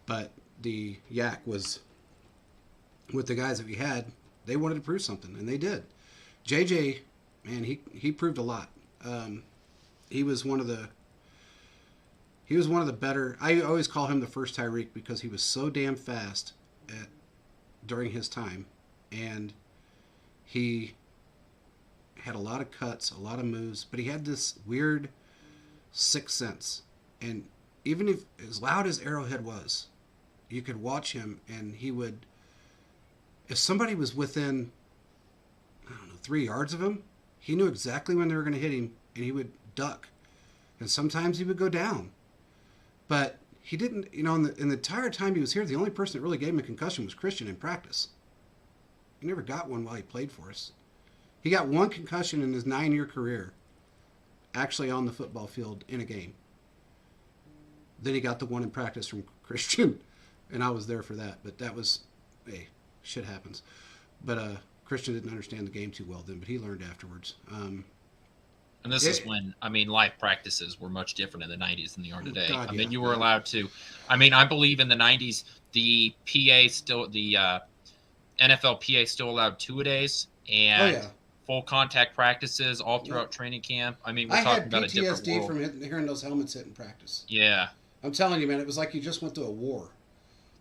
But the Yak was, with the guys that we had, they wanted to prove something, and they did. JJ, man, he proved a lot. He was one of the better. I always call him the first Tyreek because he was so damn fast during his time, and he had a lot of cuts, a lot of moves, but he had this weird sixth sense. And even if as loud as Arrowhead was, you could watch him, and he would, if somebody was within, 3 yards of him, he knew exactly when they were going to hit him, and he would duck. And sometimes he would go down. But he didn't, in the entire time he was here, the only person that really gave him a concussion was Christian in practice. He never got one while he played for us. He got one concussion in his 9-year career, actually on the football field in a game. Then he got the one in practice from Christian, and I was there for that. But that was, hey, shit happens. But Christian didn't understand the game too well then, but he learned afterwards. And this is when, live practices were much different in the 90s than they are today. God, you were allowed to, I believe in the 90s, the NFL PA still allowed 2-a-days and full contact practices all throughout training camp. We're talking about a different world. I had PTSD from hearing those helmets hit in practice. Yeah. I'm telling you, man, it was like you just went to a war.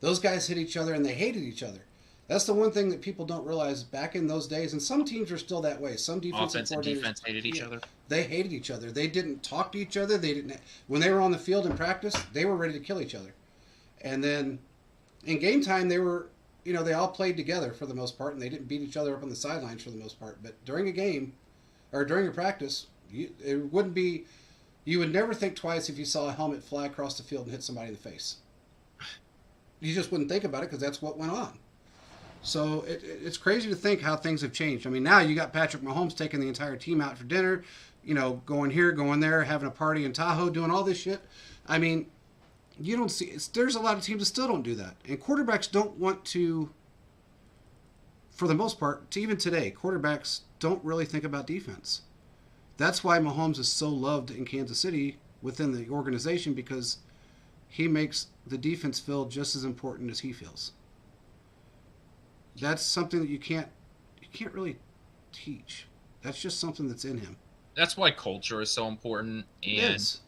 Those guys hit each other and they hated each other. That's the one thing that people don't realize back in those days, and some teams are still that way. Some offense and defense hated each other. They hated each other. They didn't talk to each other. When they were on the field in practice, they were ready to kill each other. And then in game time, they were, they all played together for the most part, and they didn't beat each other up on the sidelines for the most part. But during a game, or during a practice, you would never think twice if you saw a helmet fly across the field and hit somebody in the face. You just wouldn't think about it because that's what went on. So it's crazy to think how things have changed. Now you got Patrick Mahomes taking the entire team out for dinner, going here, going there, having a party in Tahoe, doing all this shit. You don't see, there's a lot of teams that still don't do that. And quarterbacks don't want to, for the most part, even today, quarterbacks don't really think about defense. That's why Mahomes is so loved in Kansas City within the organization, because he makes the defense feel just as important as he feels. That's something that you can't really teach. That's just something that's in him. That's why culture is so important, It and is.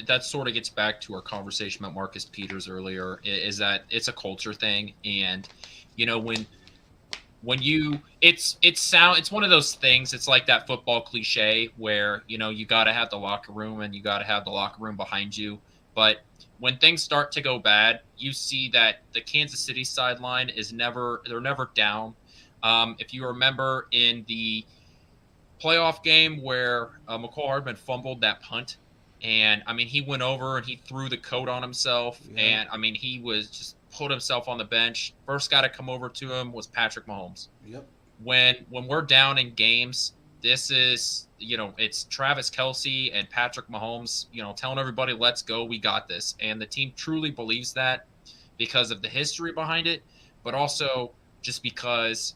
that sort of gets back to our conversation about Marcus Peters earlier. Is that it's a culture thing, and when you it's one of those things. It's like that football cliche where you got to have the locker room and you got to have the locker room behind you, but when things start to go bad, you see that the Kansas City sideline is they're never down. If you remember in the playoff game where Mecole Hardman fumbled that punt, and I mean he went over and he threw the coat on himself, Yeah. and I mean he was just put himself on the bench. First guy to come over to him was Patrick Mahomes. Yep. When we're down in games, this is it's Travis Kelce and Patrick Mahomes, telling everybody, let's go, we got this, and the team truly believes that because of the history behind it, but also just because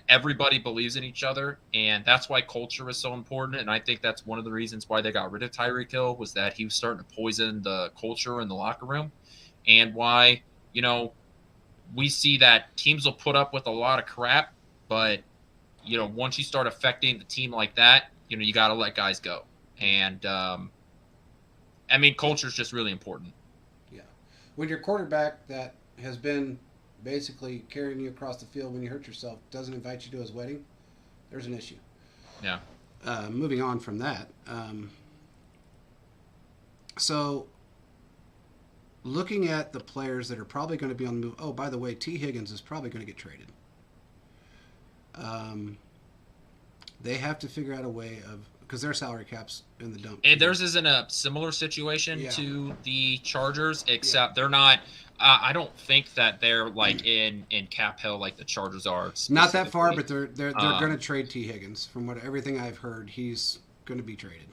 everybody believes in each other, and that's why culture is so important. And I think that's one of the reasons why they got rid of Tyreek Hill, was that he was starting to poison the culture in the locker room, and why we see that teams will put up with a lot of crap, but once you start affecting the team like that, you got to let guys go. And I mean, culture is just really important. Yeah. When your quarterback that has been basically carrying you across the field when you hurt yourself doesn't invite you to his wedding, there's an issue. Yeah. Moving on from that, so looking at the players that are probably going to be on the move. Oh, by the way, T. Higgins is probably going to get traded. They have to figure out a way of, because their salary cap's in the dump. And theirs isn't a similar situation to the Chargers, except they're not. I don't think that they're like in cap hell like the Chargers are. Not that far, but they're going to trade T. Higgins. From everything I've heard, he's going to be traded.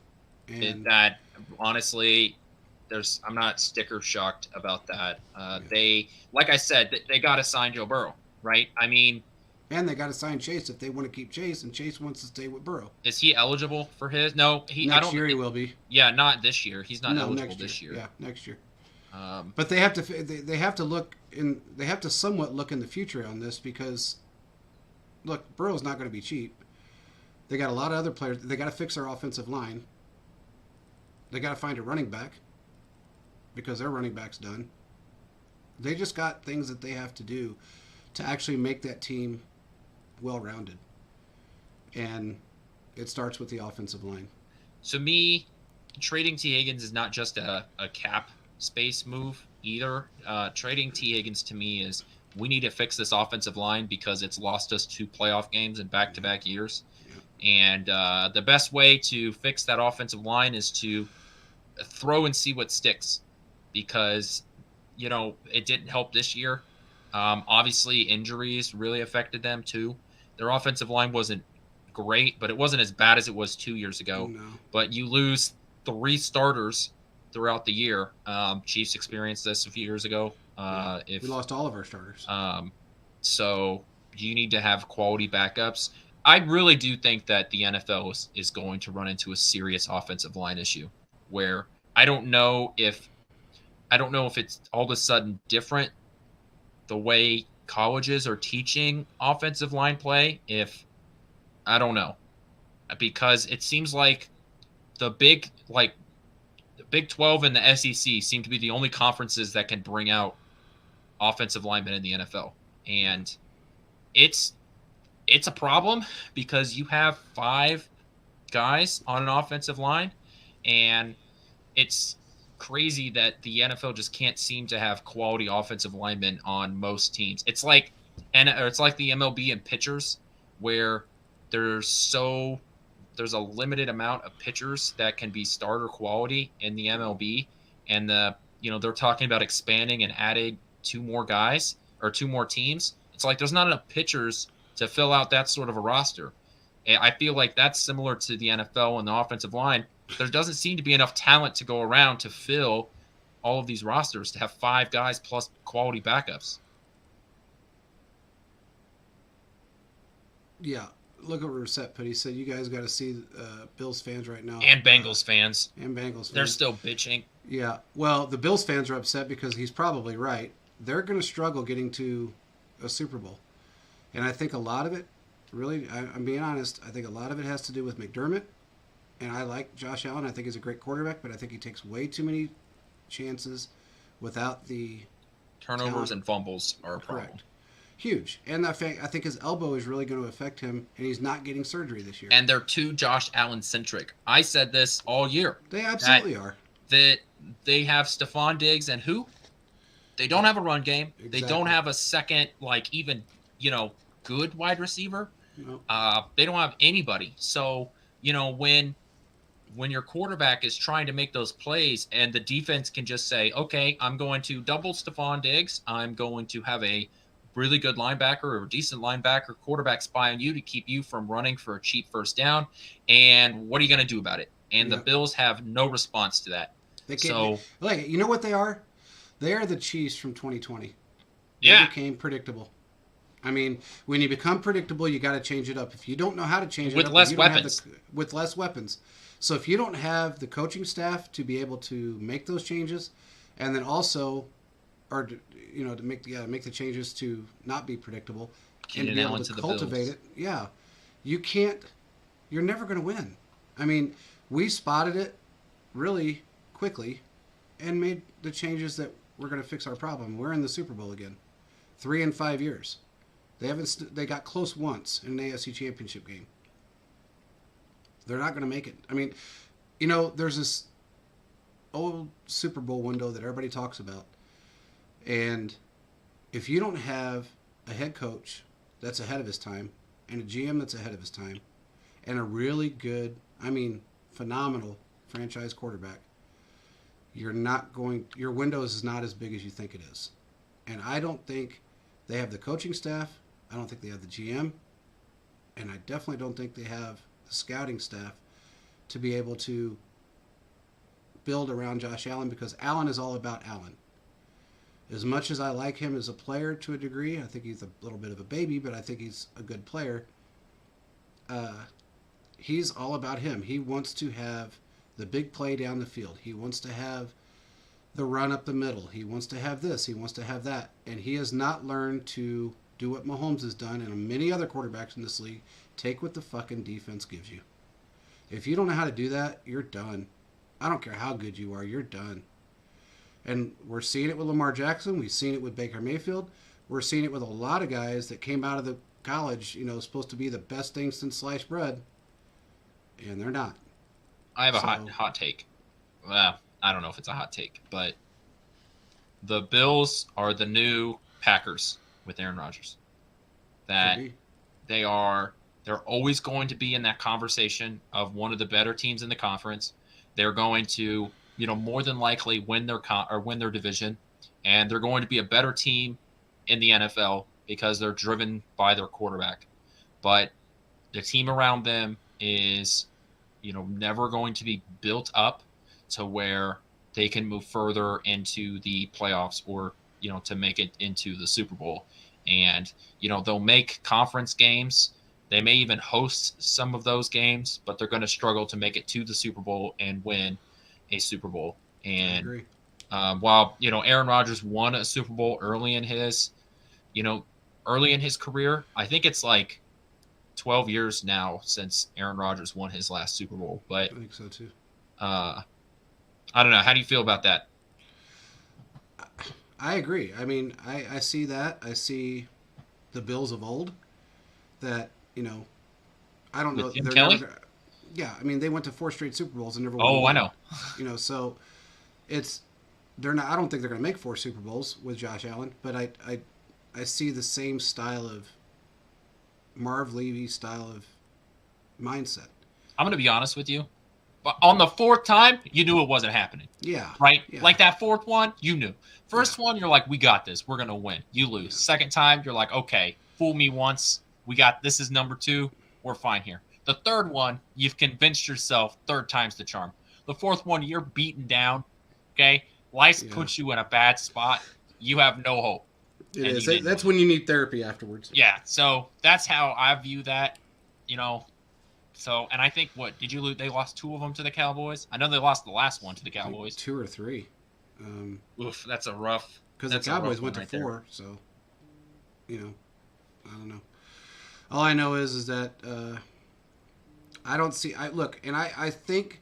And that honestly, I'm not sticker shocked about that. They, like I said, they got to sign Joe Burrow, right? I mean. And they got to sign Chase if they want to keep Chase, and Chase wants to stay with Burrow. Is he eligible for his? No, next year he will be. Yeah, not this year. He's not eligible this year. Yeah, next year. But they have to look in. They have to somewhat look in the future on this, because look, Burrow's not going to be cheap. They got a lot of other players. They got to fix their offensive line. They got to find a running back, because their running back's done. They just got things that they have to do to actually make that team well-rounded, and it starts with the offensive line. So me, trading T. Higgins is not just a cap space move either. Trading T. Higgins to me is, we need to fix this offensive line because it's lost us 2 playoff games in back-to-back years. Yeah. And the best way to fix that offensive line is to throw and see what sticks, because it didn't help this year. Obviously, injuries really affected them too. Their offensive line wasn't great, but it wasn't as bad as it was 2 years ago. No. But you lose 3 starters throughout the year. Chiefs experienced this a few years ago. We lost all of our starters. So you need to have quality backups. I really do think that the NFL is going to run into a serious offensive line issue, where I don't know if it's all of a sudden different the way colleges are teaching offensive line play. I don't know, because it seems like the Big 12 and the SEC seem to be the only conferences that can bring out offensive linemen in the NFL, and it's a problem because you have 5 guys on an offensive line, and it's crazy that the NFL just can't seem to have quality offensive linemen on most teams. It's like the MLB and pitchers, where there's a limited amount of pitchers that can be starter quality in the MLB, and they're talking about expanding and adding 2 more guys or 2 more teams. It's like there's not enough pitchers to fill out that sort of a roster. And I feel like that's similar to the NFL and the offensive line. There doesn't seem to be enough talent to go around to fill all of these rosters, to have 5 guys plus quality backups. Yeah. look at what Reset put. He said, "You guys got to see Bills fans right now And Bengals fans. and Bengals fans. They're still bitching. Yeah. Well, the Bills fans are upset because he's probably right. They're going to struggle getting to a Super Bowl, and I think a lot of it, really, I'm being honest. I think a lot of it has to do with McDermott. And I like Josh Allen. I think he's a great quarterback, but I think he takes way too many chances without the Turnovers talent. and fumbles are a problem. Correct. Huge. And I think his elbow is really going to affect him, and he's not getting surgery this year. And they're too Josh Allen centric. I said this all year. They absolutely are. That they have Stephon Diggs and who? They don't have a run game. Exactly. They don't have a second, like, even, good wide receiver. No. They don't have anybody. So, when your quarterback is trying to make those plays and the defense can just say, okay, I'm going to double Stephon Diggs. I'm going to have a really good linebacker or a decent linebacker quarterback spy on you to keep you from running for a cheap first down. And what are you going to do about it? And the Bills have no response to that. They can't. Like, you know what they are? They are the Chiefs from 2020. They became predictable. I mean, when you become predictable, you got to change it up. If you don't know how to change it with up, less weapons. With less weapons. So if you don't have the coaching staff to be able to make those changes, and then also, or to make the changes to not be predictable, and to be able to cultivate it, you can't. You're never going to win. I mean, we spotted it really quickly, and made the changes that were going to fix our problem. We're in the Super Bowl again, 3 in 5 years. They got close once in an AFC Championship game. They're not going to make it. I mean, there's this old Super Bowl window that everybody talks about. And if you don't have a head coach that's ahead of his time, and a GM that's ahead of his time, and a really good, phenomenal franchise quarterback, your window is not as big as you think it is. And I don't think they have the coaching staff. I don't think they have the GM. And I definitely don't think they have the scouting staff to be able to build around Josh Allen, because Allen is all about Allen. As much as I like him as a player to a degree, I think he's a little bit of a baby, but I think he's a good player. He's all about him. He wants to have the big play down the field. He wants to have the run up the middle. He wants to have this. He wants to have that. And he has not learned to do what Mahomes has done and many other quarterbacks in this league. Take what the fucking defense gives you. If you don't know how to do that, you're done. I don't care how good you are. You're done. And we're seeing it with Lamar Jackson. We've seen it with Baker Mayfield. We're seeing it with a lot of guys that came out of the college, supposed to be the best thing since sliced bread. And they're not. I have a hot take. Well, I don't know if it's a hot take, but the Bills are the new Packers with Aaron Rodgers. That they're always going to be in that conversation of one of the better teams in the conference. They're going to, more than likely win their division, and they're going to be a better team in the NFL because they're driven by their quarterback. But the team around them is, never going to be built up to where they can move further into the playoffs or, to make it into the Super Bowl. And, they'll make conference games. They may even host some of those games, but they're going to struggle to make it to the Super Bowl and win a Super Bowl. And I agree. While, Aaron Rodgers won a Super Bowl early in his career, I think it's like 12 years now since Aaron Rodgers won his last Super Bowl. But I think so too. I don't know. How do you feel about that? I agree. I see that. I see the Bills of old that, I don't know. Jim Kelly? They went to 4 straight Super Bowls and never won. Oh, I know. So they're not. I don't think they're going to make 4 Super Bowls with Josh Allen, but I see the same style of Marv Levy style of mindset. I'm going to be honest with you. But on the 4th time, you knew it wasn't happening. Yeah. Right? Yeah. Like that 4th one, you knew. First one, you're like, we got this. We're going to win. You lose. Yeah. 2nd time, you're like, okay, fool me once. This is number 2. We're fine here. The 3rd one, you've convinced yourself 3rd time's the charm. The 4th one, you're beaten down. Okay? Life puts you in a bad spot. You have no hope. It is. That's when you need therapy afterwards. Yeah. So that's how I view that. you know, so, and I think, what, did you lose? They lost 2 of them to the Cowboys? I know they lost the last one to the I think Cowboys. 2 or 3. Oof, Because the that's a rough Cowboys one went to right there. 4, so you know, I don't know. All I know is that I don't see. I look, and I think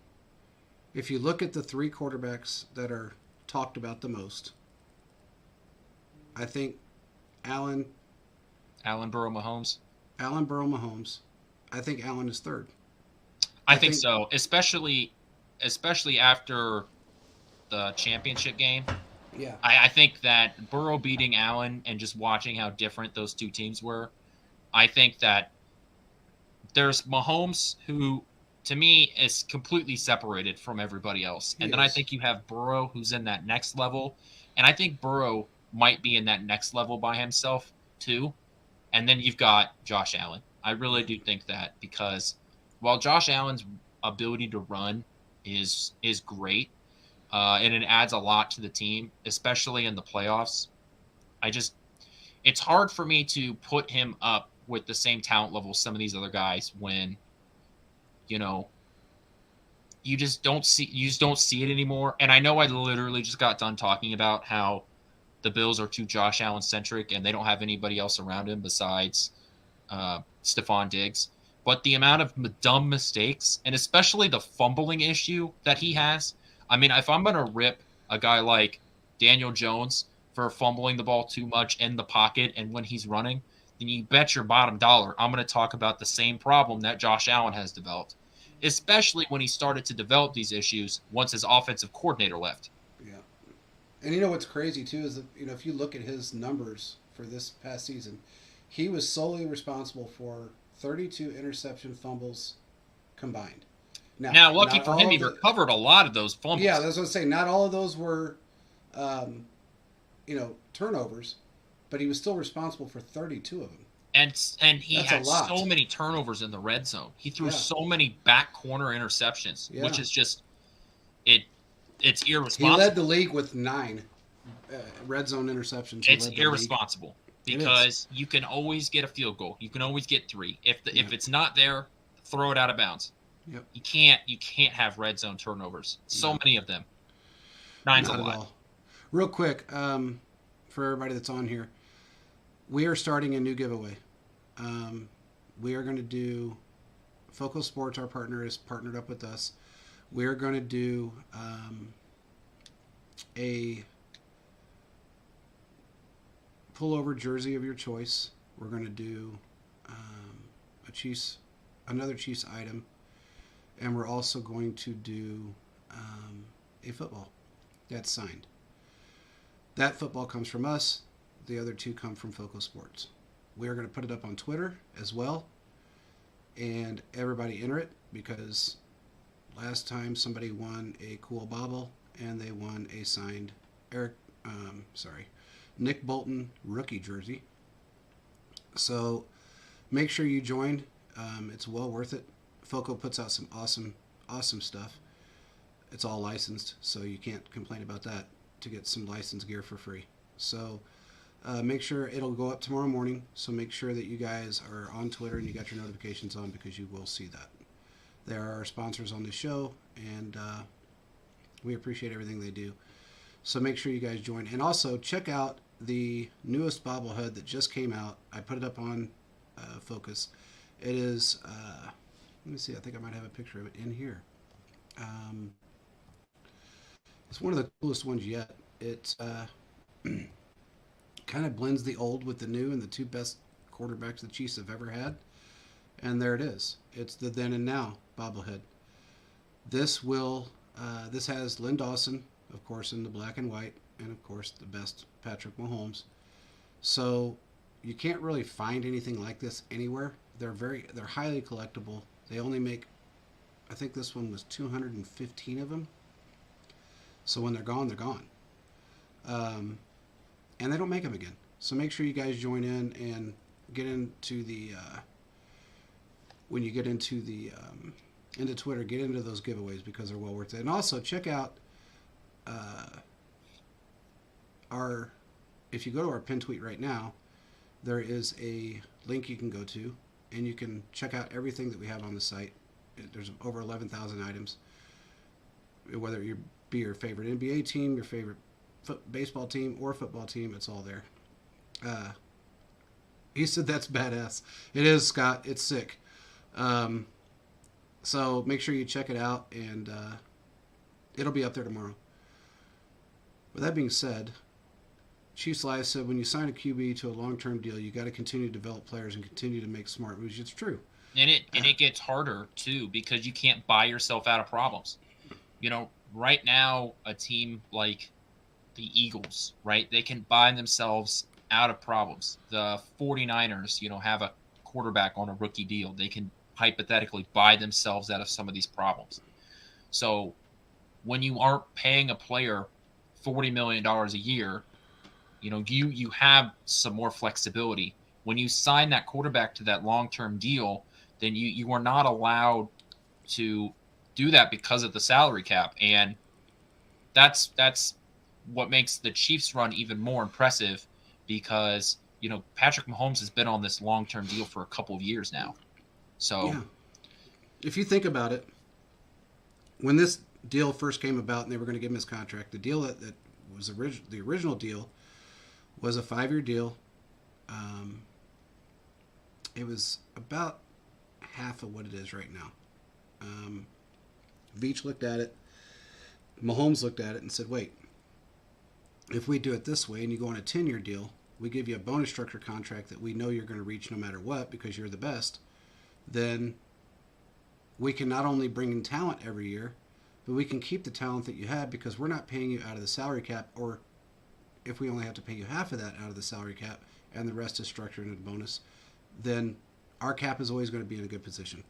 if you look at the 3 quarterbacks that are talked about the most, I think Allen, Allen Burrow Mahomes. Allen Burrow Mahomes. I think Allen is third. I I think think, so, especially after the championship game. yeah, I think that Burrow beating Allen and just watching how different those two teams were, I think that there's Mahomes, who to me is completely separated from everybody else. he And then I is. think you have Burrow, who's in that next level. And I think Burrow might be in that next level by himself too. And then you've got Josh Allen. I really Yeah, do think that, because while Josh Allen's ability to run is great, and it adds a lot to the team, especially in the playoffs. I just It's hard for me to put him up with the same talent level as some of these other guys when, you know, you just don't see it anymore. And I know I literally just got done talking about how the Bills are too Josh Allen centric and they don't have anybody else around him besides Stephon Diggs. But the amount of dumb mistakes, and especially the fumbling issue that he has, I mean, if I'm going to rip a guy like Daniel Jones for fumbling the ball too much in the pocket and when he's running, then you bet your bottom dollar I'm going to talk about the same problem that Josh Allen has developed, especially when he started to develop these issues once his offensive coordinator left. yeah. And you know what's crazy too is that if you look at his numbers for this past season, he was solely responsible for 32 interception fumbles combined. Now, Now, lucky not for him, all he of the recovered a lot of those yeah, fumbles. that's what I'm saying. Not all of those were um, turnovers, but he was still responsible for 32 of them. And he That's a had so lot. many turnovers in the red zone. He threw Yeah, so many back corner interceptions, which yeah. is just it. It's He led the irresponsible. league with 9 red zone interceptions. He It's led the league. irresponsible It is. because you can always get a field goal. You can always get 3. Yeah. If it's not there, throw it out of bounds. Yep. You can't have red zone turnovers. So No, many of them. 9's a not at lot. all. Real quick, for everybody that's on here, we are starting a new giveaway. Um, we are going to do Focal Sports. Our partner is partnered up with us. We are going to do a pullover jersey of your choice. We're going to do a Chiefs, another Chiefs item, and we're also going to do a football that's signed. That football comes from us. The other 2 come from Focal Sports. We are going to put it up on Twitter as well, and everybody enter it because last time somebody won a cool bobble and they won a signed Nick Bolton rookie jersey. So make sure you join. It's well worth it. Foco puts out some awesome stuff. It's all licensed, so you can't complain about that, to get some licensed gear for free. So make sure it'll go up tomorrow morning. So make sure that you guys are on Twitter and you got your notifications on because you will see that. They are our sponsors on the show, and we appreciate everything they do. So make sure you guys join. And also check out the newest bobblehead that just came out. I put it up on Focus. It is, let me see, I think I might have a picture of it in here. Um, it's one of the coolest ones yet. It kind of blends the old with the new and the 2 best quarterbacks the Chiefs have ever had. And there it is. It's the then and now bobblehead. This has Lynn Dawson, of course, in the black and white, and of course the best Patrick Mahomes. So you can't really find anything like this anywhere. They're highly collectible. They only make, I think this one was 215 of them. So when they're gone, they're gone. And they don't make them again. So make sure you guys join in and get into the when you get into Twitter, get into those giveaways because they're well worth it. And also check out our if you go to our pin tweet right now, there is a link you can go to, and you can check out everything that we have on the site. There's over 11,000 items. Whether you be your favorite NBA team, your favorite baseball team, or football team, it's all there. He said that's badass. It is, Scott. It's sick. So make sure you check it out, and it'll be up there tomorrow. With that being said, Chiefs Live said when you sign a QB to a long-term deal, you got to continue to develop players and continue to make smart moves. It's true. And it gets harder, too, because you can't buy yourself out of problems. Right now, a team like the Eagles, right, they can buy themselves out of problems. The 49ers, have a quarterback on a rookie deal. They can hypothetically buy themselves out of some of these problems. So when you aren't paying a player $40 million a year, you have some more flexibility. When you sign that quarterback to that long-term deal, then you are not allowed to do that because of the salary cap. And that's what makes the Chiefs run even more impressive, because Patrick Mahomes has been on this long-term deal for a couple of years now. So yeah. If you think about it, when this deal first came about and they were going to give him his contract, the deal that was the original deal was a 5-year deal. It was about half of what it is right now. Veach looked at it. Mahomes looked at it and said, wait, if we do it this way and you go on a 10-year deal, we give you a bonus structure contract that we know you're going to reach no matter what because you're the best, then we can not only bring in talent every year, but we can keep the talent that you have because we're not paying you out of the salary cap, or if we only have to pay you half of that out of the salary cap and the rest is structured in a bonus, then our cap is always going to be in a good position.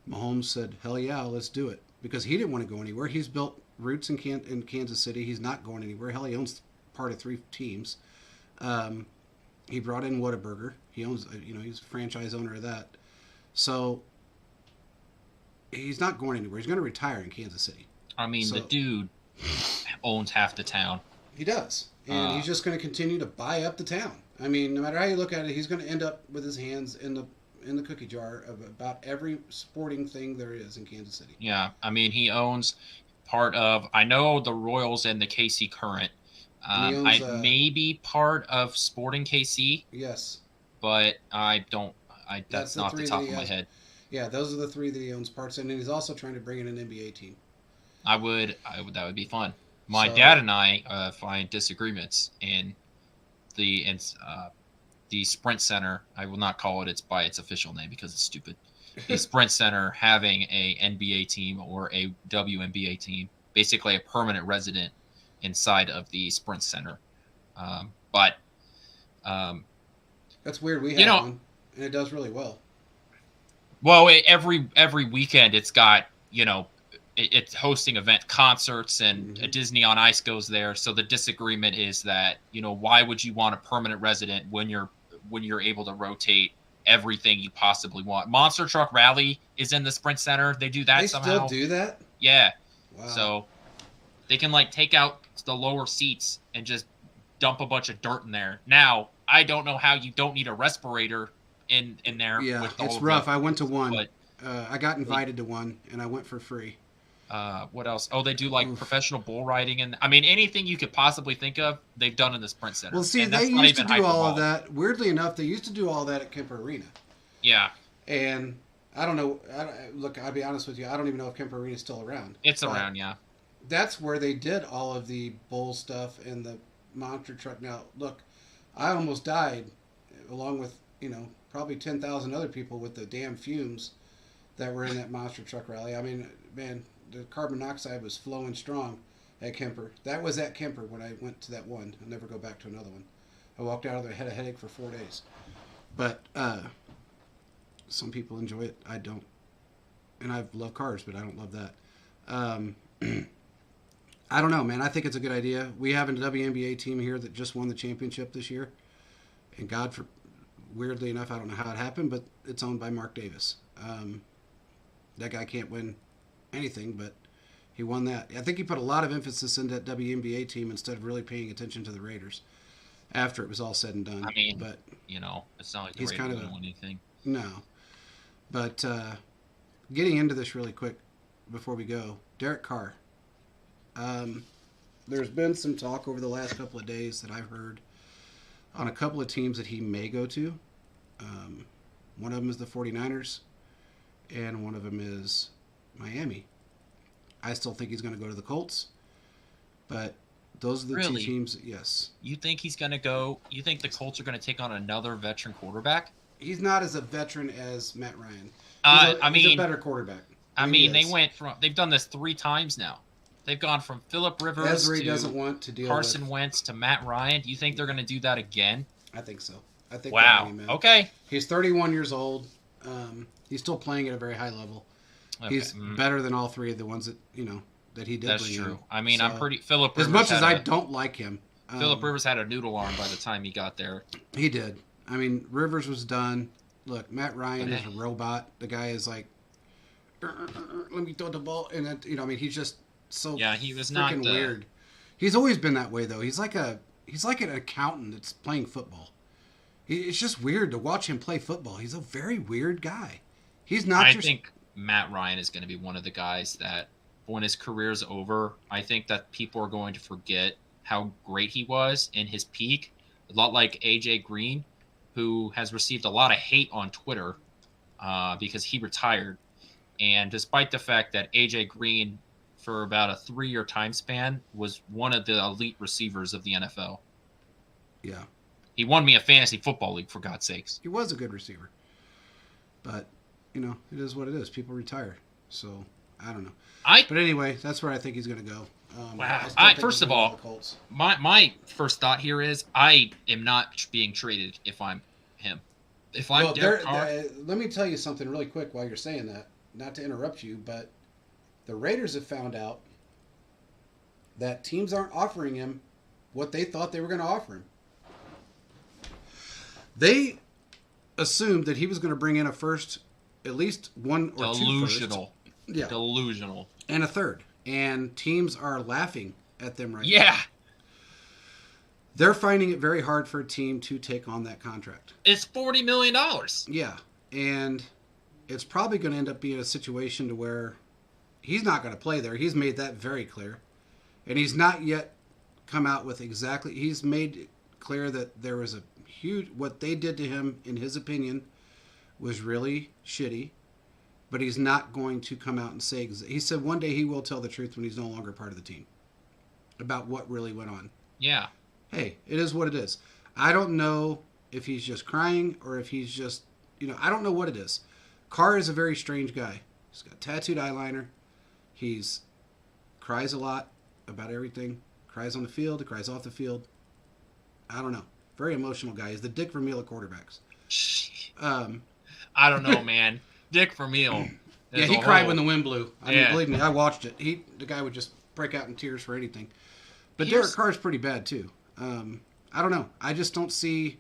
Mahomes said, hell yeah, let's do it. Because he didn't want to go anywhere. He's built roots in Kansas City. He's not going anywhere. Hell, he owns part of 3 teams. He brought in Whataburger. He owns, he's a franchise owner of that. So he's not going anywhere. He's going to retire in Kansas City. I mean, the dude owns half the town. He does. And he's just going to continue to buy up the town. I mean, no matter how you look at it, he's going to end up with his hands in the cookie jar of about every sporting thing there is in Kansas City. Yeah, I mean, he owns part of, I know, the Royals and the KC Current. Maybe part of Sporting KC. Yes. But that's not the top of my head. Yeah, those are the 3 that he owns parts in, and he's also trying to bring in an NBA team. That would be fun. My dad and I find disagreements in the Sprint Center. I will not call it by its official name because it's stupid. The Sprint Center having a NBA team or a WNBA team, basically a permanent resident inside of the Sprint Center. But that's weird. We have one, and it does really well. Well, every weekend it's got, it's hosting event concerts, and Disney on Ice goes there. So the disagreement is that, why would you want a permanent resident when you're able to rotate everything you possibly want? Monster Truck Rally is in the Sprint Center. They do that somehow. They still do that? Yeah. Wow. So they can take out the lower seats and just dump a bunch of dirt in there. Now, I don't know how you don't need a respirator in there. Yeah, with it's rough. I went to one. But, I got invited to one, and I went for free. What else? Oh, they do professional bull riding, and I mean anything you could possibly think of, they've done in the Sprint Center. Well, see, they used to do all of that. Weirdly enough, they used to do all that at Kemper Arena. Yeah. And I don't know. Look, I'll be honest with you. I don't even know if Kemper Arena is still around. It's around, yeah. That's where they did all of the bull stuff and the monster truck. Now, look, I almost died, along with probably 10,000 other people with the damn fumes that were in that monster truck rally. I mean, man. The carbon monoxide was flowing strong at Kemper. That was at Kemper when I went to that one. I'll never go back to another one. I walked out of there, had a headache for 4 days. But some people enjoy it. I don't. And I love cars, but I don't love that. I don't know, man. I think it's a good idea. We have a WNBA team here that just won the championship this year. And weirdly enough, I don't know how it happened, but it's owned by Mark Davis. That guy can't win anything, but he won that. I think he put a lot of emphasis into that WNBA team instead of really paying attention to the Raiders. after it was all said and done. I mean, but it's not like the he's Raiders kind of don't win anything. no. But getting into this really quick before we go, Derek Carr. There's been some talk over the last couple of days that I've heard on a couple of teams that he may go to. One of them is the 49ers, and one of them is Miami. I still think he's going to go to the Colts, but those are the two teams. Yes. You think he's going to go? You think the Colts are going to take on another veteran quarterback? He's not as a veteran as Matt Ryan. He's a better quarterback. They've done this 3 times now. They've gone from Phillip Rivers to doesn't want to deal Carson Wentz to Matt Ryan. Do you think they're going to do that again? I think so. I think. Wow. Okay. He's 31 years old. He's still playing at a very high level. Okay. He's better than all 3 of the ones that that he did. That's true. In. I mean, I'm pretty. Phillip Rivers. As much as I don't like him, Phillip Rivers had a noodle arm by the time he got there. He did. I mean, Rivers was done. Look, Matt Ryan is a robot. The guy is like, let me throw the ball, and then, he's just so he was not weird. He's always been that way though. He's like an accountant that's playing football. It's just weird to watch him play football. He's a very weird guy. He's not. I think Matt Ryan is going to be one of the guys that, when his career's over, I think that people are going to forget how great he was in his peak. A lot like AJ Green, who has received a lot of hate on Twitter because he retired. And despite the fact that AJ Green, for about a 3-year time span, was one of the elite receivers of the NFL. Yeah. He won me a fantasy football league, for God's sakes. He was a good receiver. But, it is what it is. People retire. So, I don't know. But anyway, that's where I think he's going to go. Wow. First of all, my first thought here is I am not being traded if I'm him. If I'm Derek Carr. Let me tell you something really quick while you're saying that. Not to interrupt you, but the Raiders have found out that teams aren't offering him what they thought they were going to offer him. They assumed that he was going to bring in a first, at least 1 or 2 Delusional. Yeah. Delusional. And a third. And teams are laughing at them right now. Yeah. They're finding it very hard for a team to take on that contract. It's $40 million. Yeah. And it's probably going to end up being a situation to where he's not going to play there. He's made that very clear. And he's not yet come out with exactly... He's made clear that there was a huge... What they did to him, in his opinion, was really shitty. But he's not going to come out and say... He said one day he will tell the truth when he's no longer part of the team. About what really went on. Yeah. Hey, it is what it is. I don't know if he's just crying or if he's just... I don't know what it is. Carr is a very strange guy. He's got tattooed eyeliner. He's cries a lot about everything. Cries on the field. He cries off the field. I don't know. Very emotional guy. He's the Dick Vermeil of quarterbacks. I don't know, man. Dick Vermeil. Yeah, he cried when the wind blew. I mean, believe me, I watched it. The guy would just break out in tears for anything. But Derek Carr's pretty bad too. I don't know. I just don't see.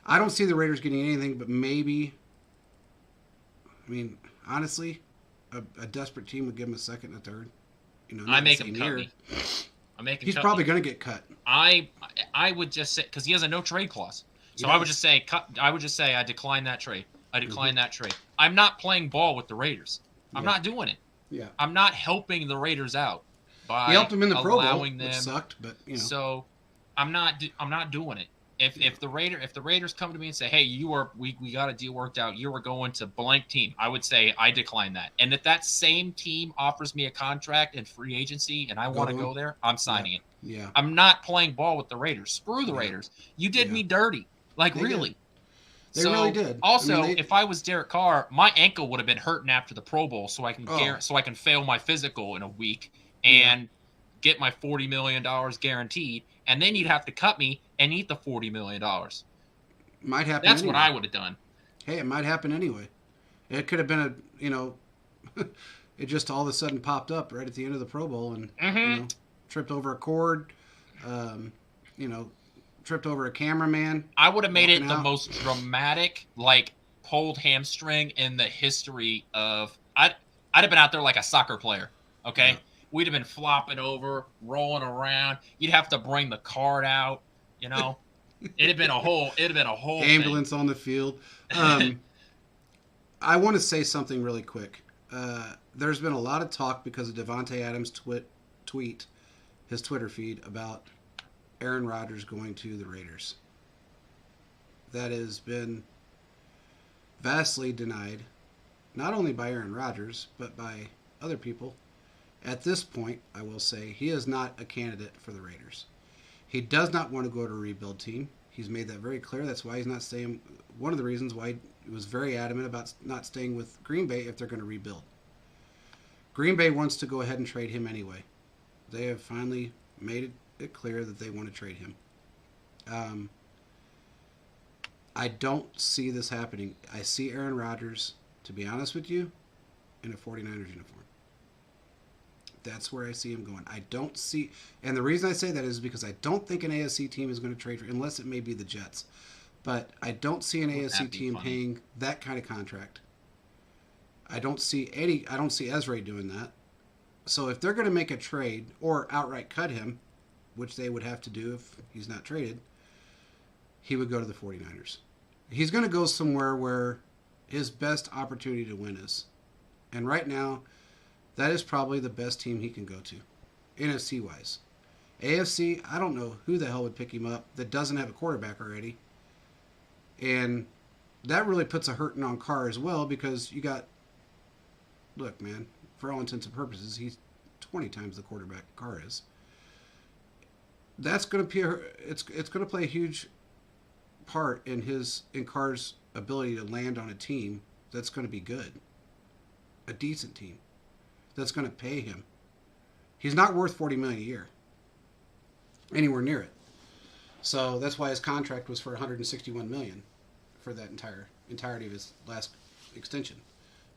I don't see the Raiders getting anything, but maybe. I mean, honestly, a desperate team would give him a second and a third. I make him cut me. He's probably going to get cut. I would just say, because he has a no trade clause, so I would just say I decline that trade. I decline that trade. I'm not playing ball with the Raiders. I'm not doing it. Yeah. I'm not helping the Raiders out by he helped them in the Pro Bowl, them. Which sucked, but So I'm not doing it. If the Raiders come to me and say, "Hey, we got a deal worked out. You are going to blank team," I would say I decline that. And if that same team offers me a contract and free agency, and I want to go there, I'm signing it. Yeah. I'm not playing ball with the Raiders. Screw the Raiders. You did me dirty. Like they really. Did. They really did. Also, if I was Derek Carr, my ankle would have been hurting after the Pro Bowl, so I can fail my physical in a week and get my $40 million guaranteed, and then you'd have to cut me and eat the $40 million. Might happen. That's anyway. what I would have done. Hey, it might happen anyway. It could have been it just all of a sudden popped up right at the end of the Pro Bowl and tripped over a cord, tripped over a cameraman. I would have made it the most dramatic, pulled hamstring in the history of. I'd have been out there like a soccer player. Okay. Yeah. We'd have been flopping over, rolling around. You'd have to bring the card out, It'd have been a whole ambulance on the field. I want to say something really quick. There's been a lot of talk because of Devontae Adams' tweet, his Twitter feed about Aaron Rodgers going to the Raiders. That has been vastly denied, not only by Aaron Rodgers, but by other people. At this point, I will say he is not a candidate for the Raiders. He does not want to go to a rebuild team. He's made that very clear. That's why he's not staying. One of the reasons why he was very adamant about not staying with Green Bay if they're going to rebuild. Green Bay wants to go ahead and trade him anyway. They have finally made it clear that they want to trade him. I don't see this happening. I see Aaron Rodgers, to be honest with you, in a 49ers uniform. That's where I see him going. I don't see, and the reason I say that is because I don't think an AFC team is going to trade for, unless it may be the Jets. But I don't see an AFC team paying that kind of contract. I don't see Ezra doing that. So if they're going to make a trade or outright cut him, which they would have to do if he's not traded, he would go to the 49ers. He's going to go somewhere where his best opportunity to win is. And right now, that is probably the best team he can go to, NFC-wise. AFC, I don't know who the hell would pick him up that doesn't have a quarterback already. And that really puts a hurting on Carr as well because you got, look, man, for all intents and purposes, he's 20 times the quarterback Carr is. That's going to be it's going to play a huge part in Carr's ability to land on a team that's going to be good, a decent team that's going to pay him. He's not worth $40 million a year, anywhere near it. So that's why his contract was for $161 million for that entirety of his last extension,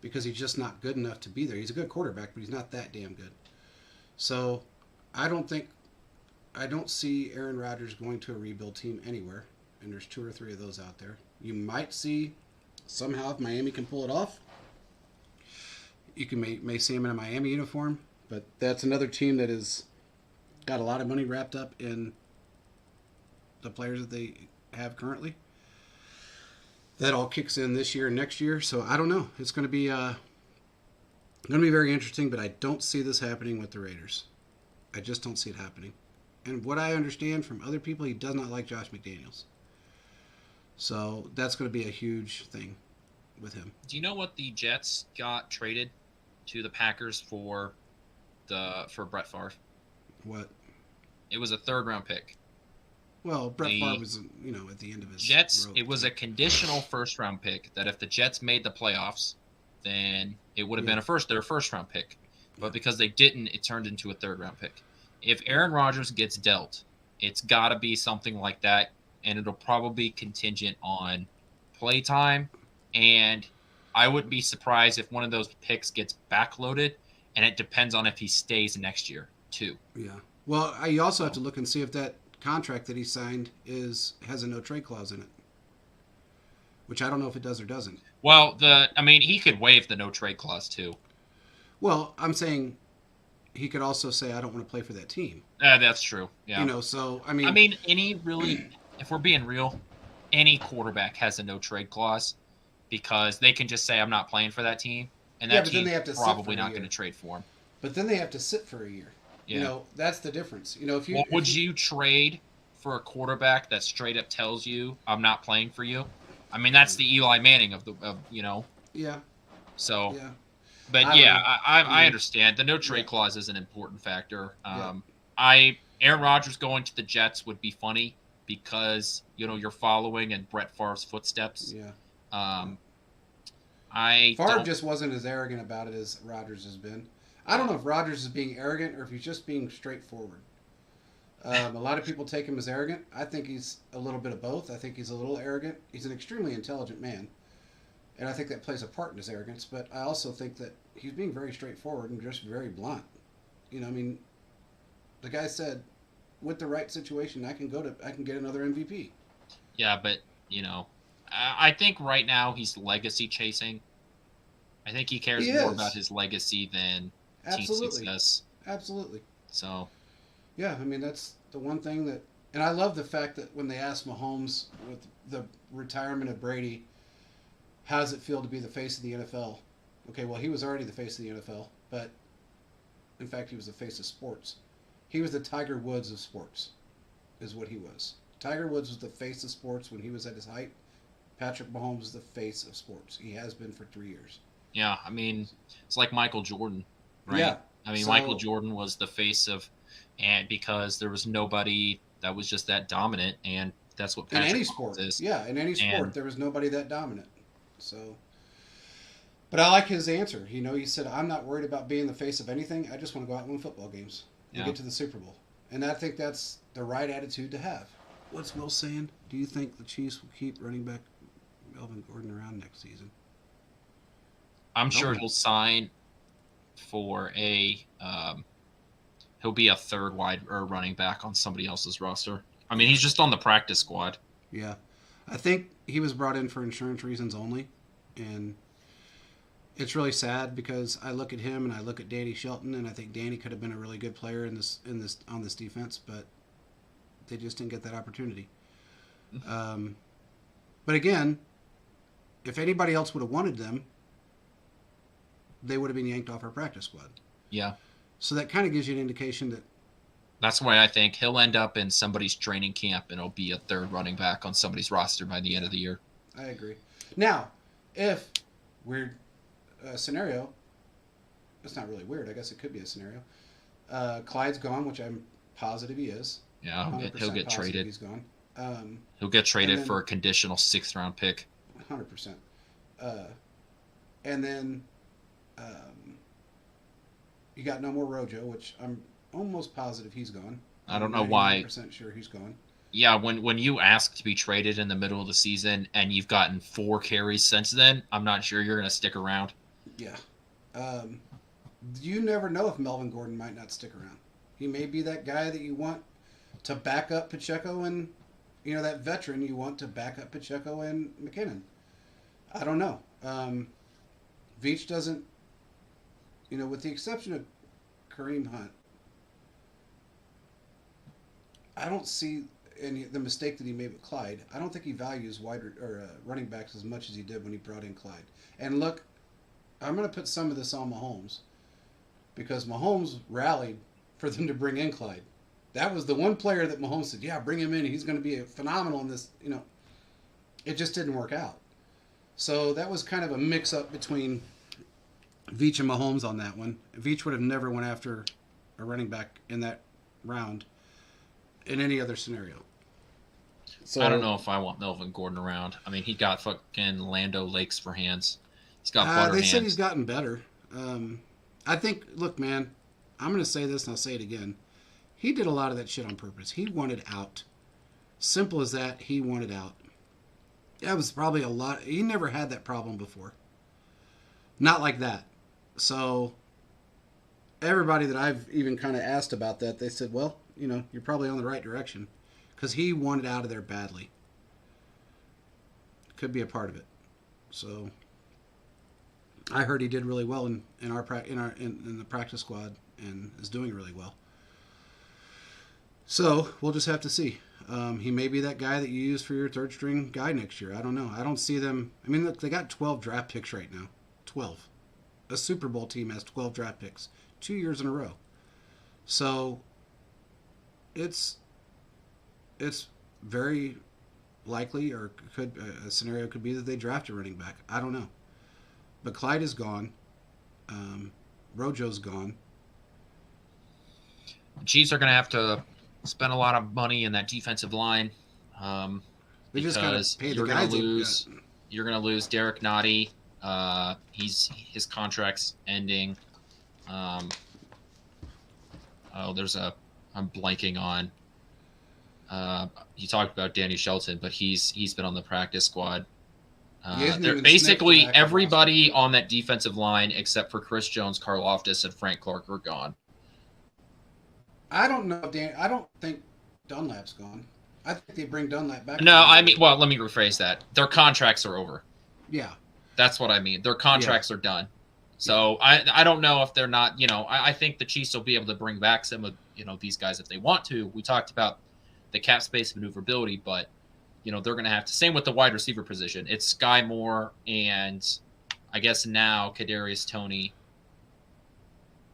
because he's just not good enough to be there. He's a good quarterback, but he's not that damn good. So I don't see Aaron Rodgers going to a rebuild team anywhere, and there's 2 or 3 of those out there. You might see somehow if Miami can pull it off. You may see him in a Miami uniform, but that's another team that has got a lot of money wrapped up in the players that they have currently. That all kicks in this year and next year, so I don't know. It's going to be very interesting, but I don't see this happening with the Raiders. I just don't see it happening. And what I understand from other people, he does not like Josh McDaniels. So that's going to be a huge thing with him. Do you know what the Jets got traded to the Packers for Brett Favre? What? It was a 3rd-round pick. Well, Brett Favre was, at the end of his Jets. rope. It was a conditional 1st-round pick that if the Jets made the playoffs, then it would have been their 1st-round pick. But because they didn't, it turned into a 3rd-round pick. If Aaron Rodgers gets dealt, it's got to be something like that, and it'll probably be contingent on play time. And I wouldn't be surprised if one of those picks gets backloaded, and it depends on if he stays next year, too. Yeah. Well, you also have to look and see if that contract that he signed has a no-trade clause in it, which I don't know if it does or doesn't. Well, he could waive the no-trade clause, too. Well, I'm saying he could also say, I don't want to play for that team. That's true. Yeah. If we're being real, any quarterback has a no-trade clause because they can just say, I'm not playing for that team, and that team's probably not going to trade for him. But then they have to sit for a year. Yeah. That's the difference. Would you trade for a quarterback that straight up tells you, I'm not playing for you? I mean, that's the Eli Manning of. Yeah. So. Yeah. But I understand. The no trade clause is an important factor. Aaron Rodgers going to the Jets would be funny because you're following in Brett Favre's footsteps. Yeah. Favre just wasn't as arrogant about it as Rodgers has been. I don't know if Rodgers is being arrogant or if he's just being straightforward. A lot of people take him as arrogant. I think he's a little bit of both. I think he's a little arrogant. He's an extremely intelligent man. And I think that plays a part in his arrogance, but I also think that he's being very straightforward and just very blunt. The guy said, with the right situation, I can get another MVP. Yeah, but I think right now he's legacy chasing. I think he cares more about his legacy than team success. Absolutely. So. Yeah, that's the one thing that And I love the fact that when they asked Mahomes with the retirement of Brady, how does it feel to be the face of the NFL? Okay, well, he was already the face of the NFL, but in fact, he was the face of sports. He was the Tiger Woods of sports, is what he was. Tiger Woods was the face of sports when he was at his height. Patrick Mahomes is the face of sports. He has been for 3 years. Yeah, I mean, it's like Michael Jordan, right? Yeah. I mean, Michael Jordan was the face of, and because there was nobody that was just that dominant, and that's what Patrick in any Mahomes sport is. Yeah, in any sport, And there was nobody that dominant. So, but I like his answer. You know, he said, "I'm not worried about being the face of anything. I just want to go out and win football games and get to the Super Bowl." And I think that's the right attitude to have. What's Will saying? Do you think the Chiefs will keep running back Melvin Gordon around next season? I'm sure he'll sign for he'll be a third wide or running back on somebody else's roster. I mean, he's just on the practice squad. Yeah. I think he was brought in for insurance reasons only. And it's really sad because I look at him and I look at Danny Shelton, and I think Danny could have been a really good player on this defense, but they just didn't get that opportunity. But again, if anybody else would have wanted them, they would have been yanked off our practice squad. Yeah. So that kind of gives you an indication that. That's why I think he'll end up in somebody's training camp and he'll be a third running back on somebody's roster by the end of the year. I agree. Now, if weird scenario, it's not really weird. I guess it could be a scenario. Clyde's gone, which I'm positive he is. Yeah, he'll get traded. He's gone. He'll get traded for a conditional 6th round pick. 100%. And then you got no more Rojo, which I'm almost positive he's gone. I don't know why. 100% sure he's gone. Yeah, when you ask to be traded in the middle of the season and you've gotten 4 carries since then, I'm not sure you're going to stick around. Yeah. You never know if Melvin Gordon might not stick around. He may be that guy that you want to back up Pacheco and, that veteran you want to back up Pacheco and McKinnon. I don't know. Veach doesn't, with the exception of Kareem Hunt, I don't see the mistake that he made with Clyde. I don't think he values running backs as much as he did when he brought in Clyde. And look, I'm going to put some of this on Mahomes because Mahomes rallied for them to bring in Clyde. That was the one player that Mahomes said, "Yeah, bring him in. He's going to be phenomenal in this." It just didn't work out. So that was kind of a mix-up between Veach and Mahomes on that one. Veach would have never went after a running back in that round in any other scenario. So I don't know if I want Melvin Gordon around. I mean, he got fucking Lando Lakes for hands. He's got butter They hands. said he's gotten better. I think, look, man, I'm going to say this and I'll say it again. He did a lot of that shit on purpose. He wanted out. Simple as that, he wanted out. That was probably a lot. He never had that problem before. Not like that. So everybody that I've even kind of asked about that, they said, well, you're probably on the right direction. Because he wanted out of there badly. Could be a part of it. So I heard he did really well in the practice squad and is doing really well. So we'll just have to see. He may be that guy that you use for your third string guy next year. I don't know. I don't see them. I mean, look, they got 12 draft picks right now. 12. A Super Bowl team has 12 draft picks 2 years in a row. So it's very likely, or a scenario could be that they draft a running back. I don't know. But Clyde is gone. Rojo's gone. Chiefs are going to have to spend a lot of money in that defensive line. They just got to pay the guys. You're going to lose Derek Nottie. His contract's ending. I'm blanking on. You talked about Danny Shelton, but he's been on the practice squad. Basically everybody on that defensive line except for Chris Jones, Karlaftis, and Frank Clark are gone. I don't know, Dan. I don't think Dunlap's gone. I think they bring Dunlap back. No, I mean, well, let me rephrase that. Their contracts are over. Yeah. That's what I mean. Their contracts are done. So I don't know if they're not, I think the Chiefs will be able to bring back some of, these guys if they want to. We talked about the cap space maneuverability, but they're going to have to. Same with the wide receiver position. It's Sky Moore and I guess now Kadarius Toney.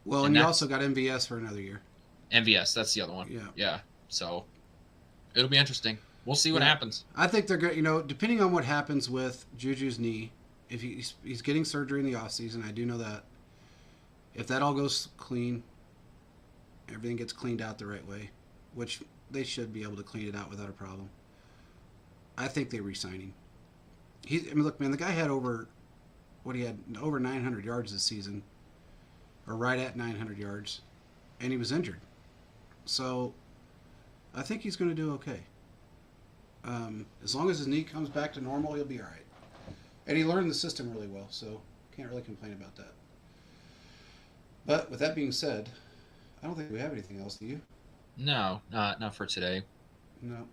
Well, and you also got MVS for another year. MVS, that's the other one. Yeah. So it'll be interesting. We'll see what happens. I think they're good. Depending on what happens with Juju's knee, if he's getting surgery in the offseason, I do know that. If that all goes clean, everything gets cleaned out the right way, which they should be able to clean it out without a problem. I think they re-sign him. Look, man, the guy had over 900 yards this season, or right at 900 yards, and he was injured. So I think he's going to do okay. As long as his knee comes back to normal, he'll be all right. And he learned the system really well, so can't really complain about that. But with that being said, I don't think we have anything else, do you? No, not for today. No.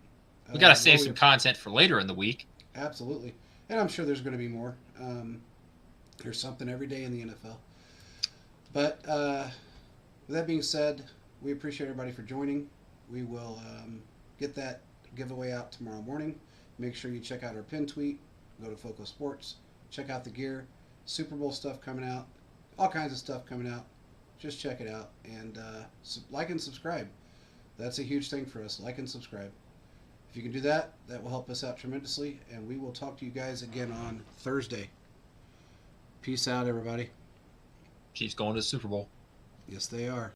We got to save some content for later in the week. Absolutely. And I'm sure there's going to be more. There's something every day in the NFL. But with that being said, we appreciate everybody for joining. We will get that giveaway out tomorrow morning. Make sure you check out our pin tweet. Go to Foco Sports. Check out the gear. Super Bowl stuff coming out. All kinds of stuff coming out. Just check it out. And like and subscribe. That's a huge thing for us. Like and subscribe. If you can do that, that will help us out tremendously. And we will talk to you guys again on Thursday. Peace out, everybody. Chiefs going to the Super Bowl. Yes, they are.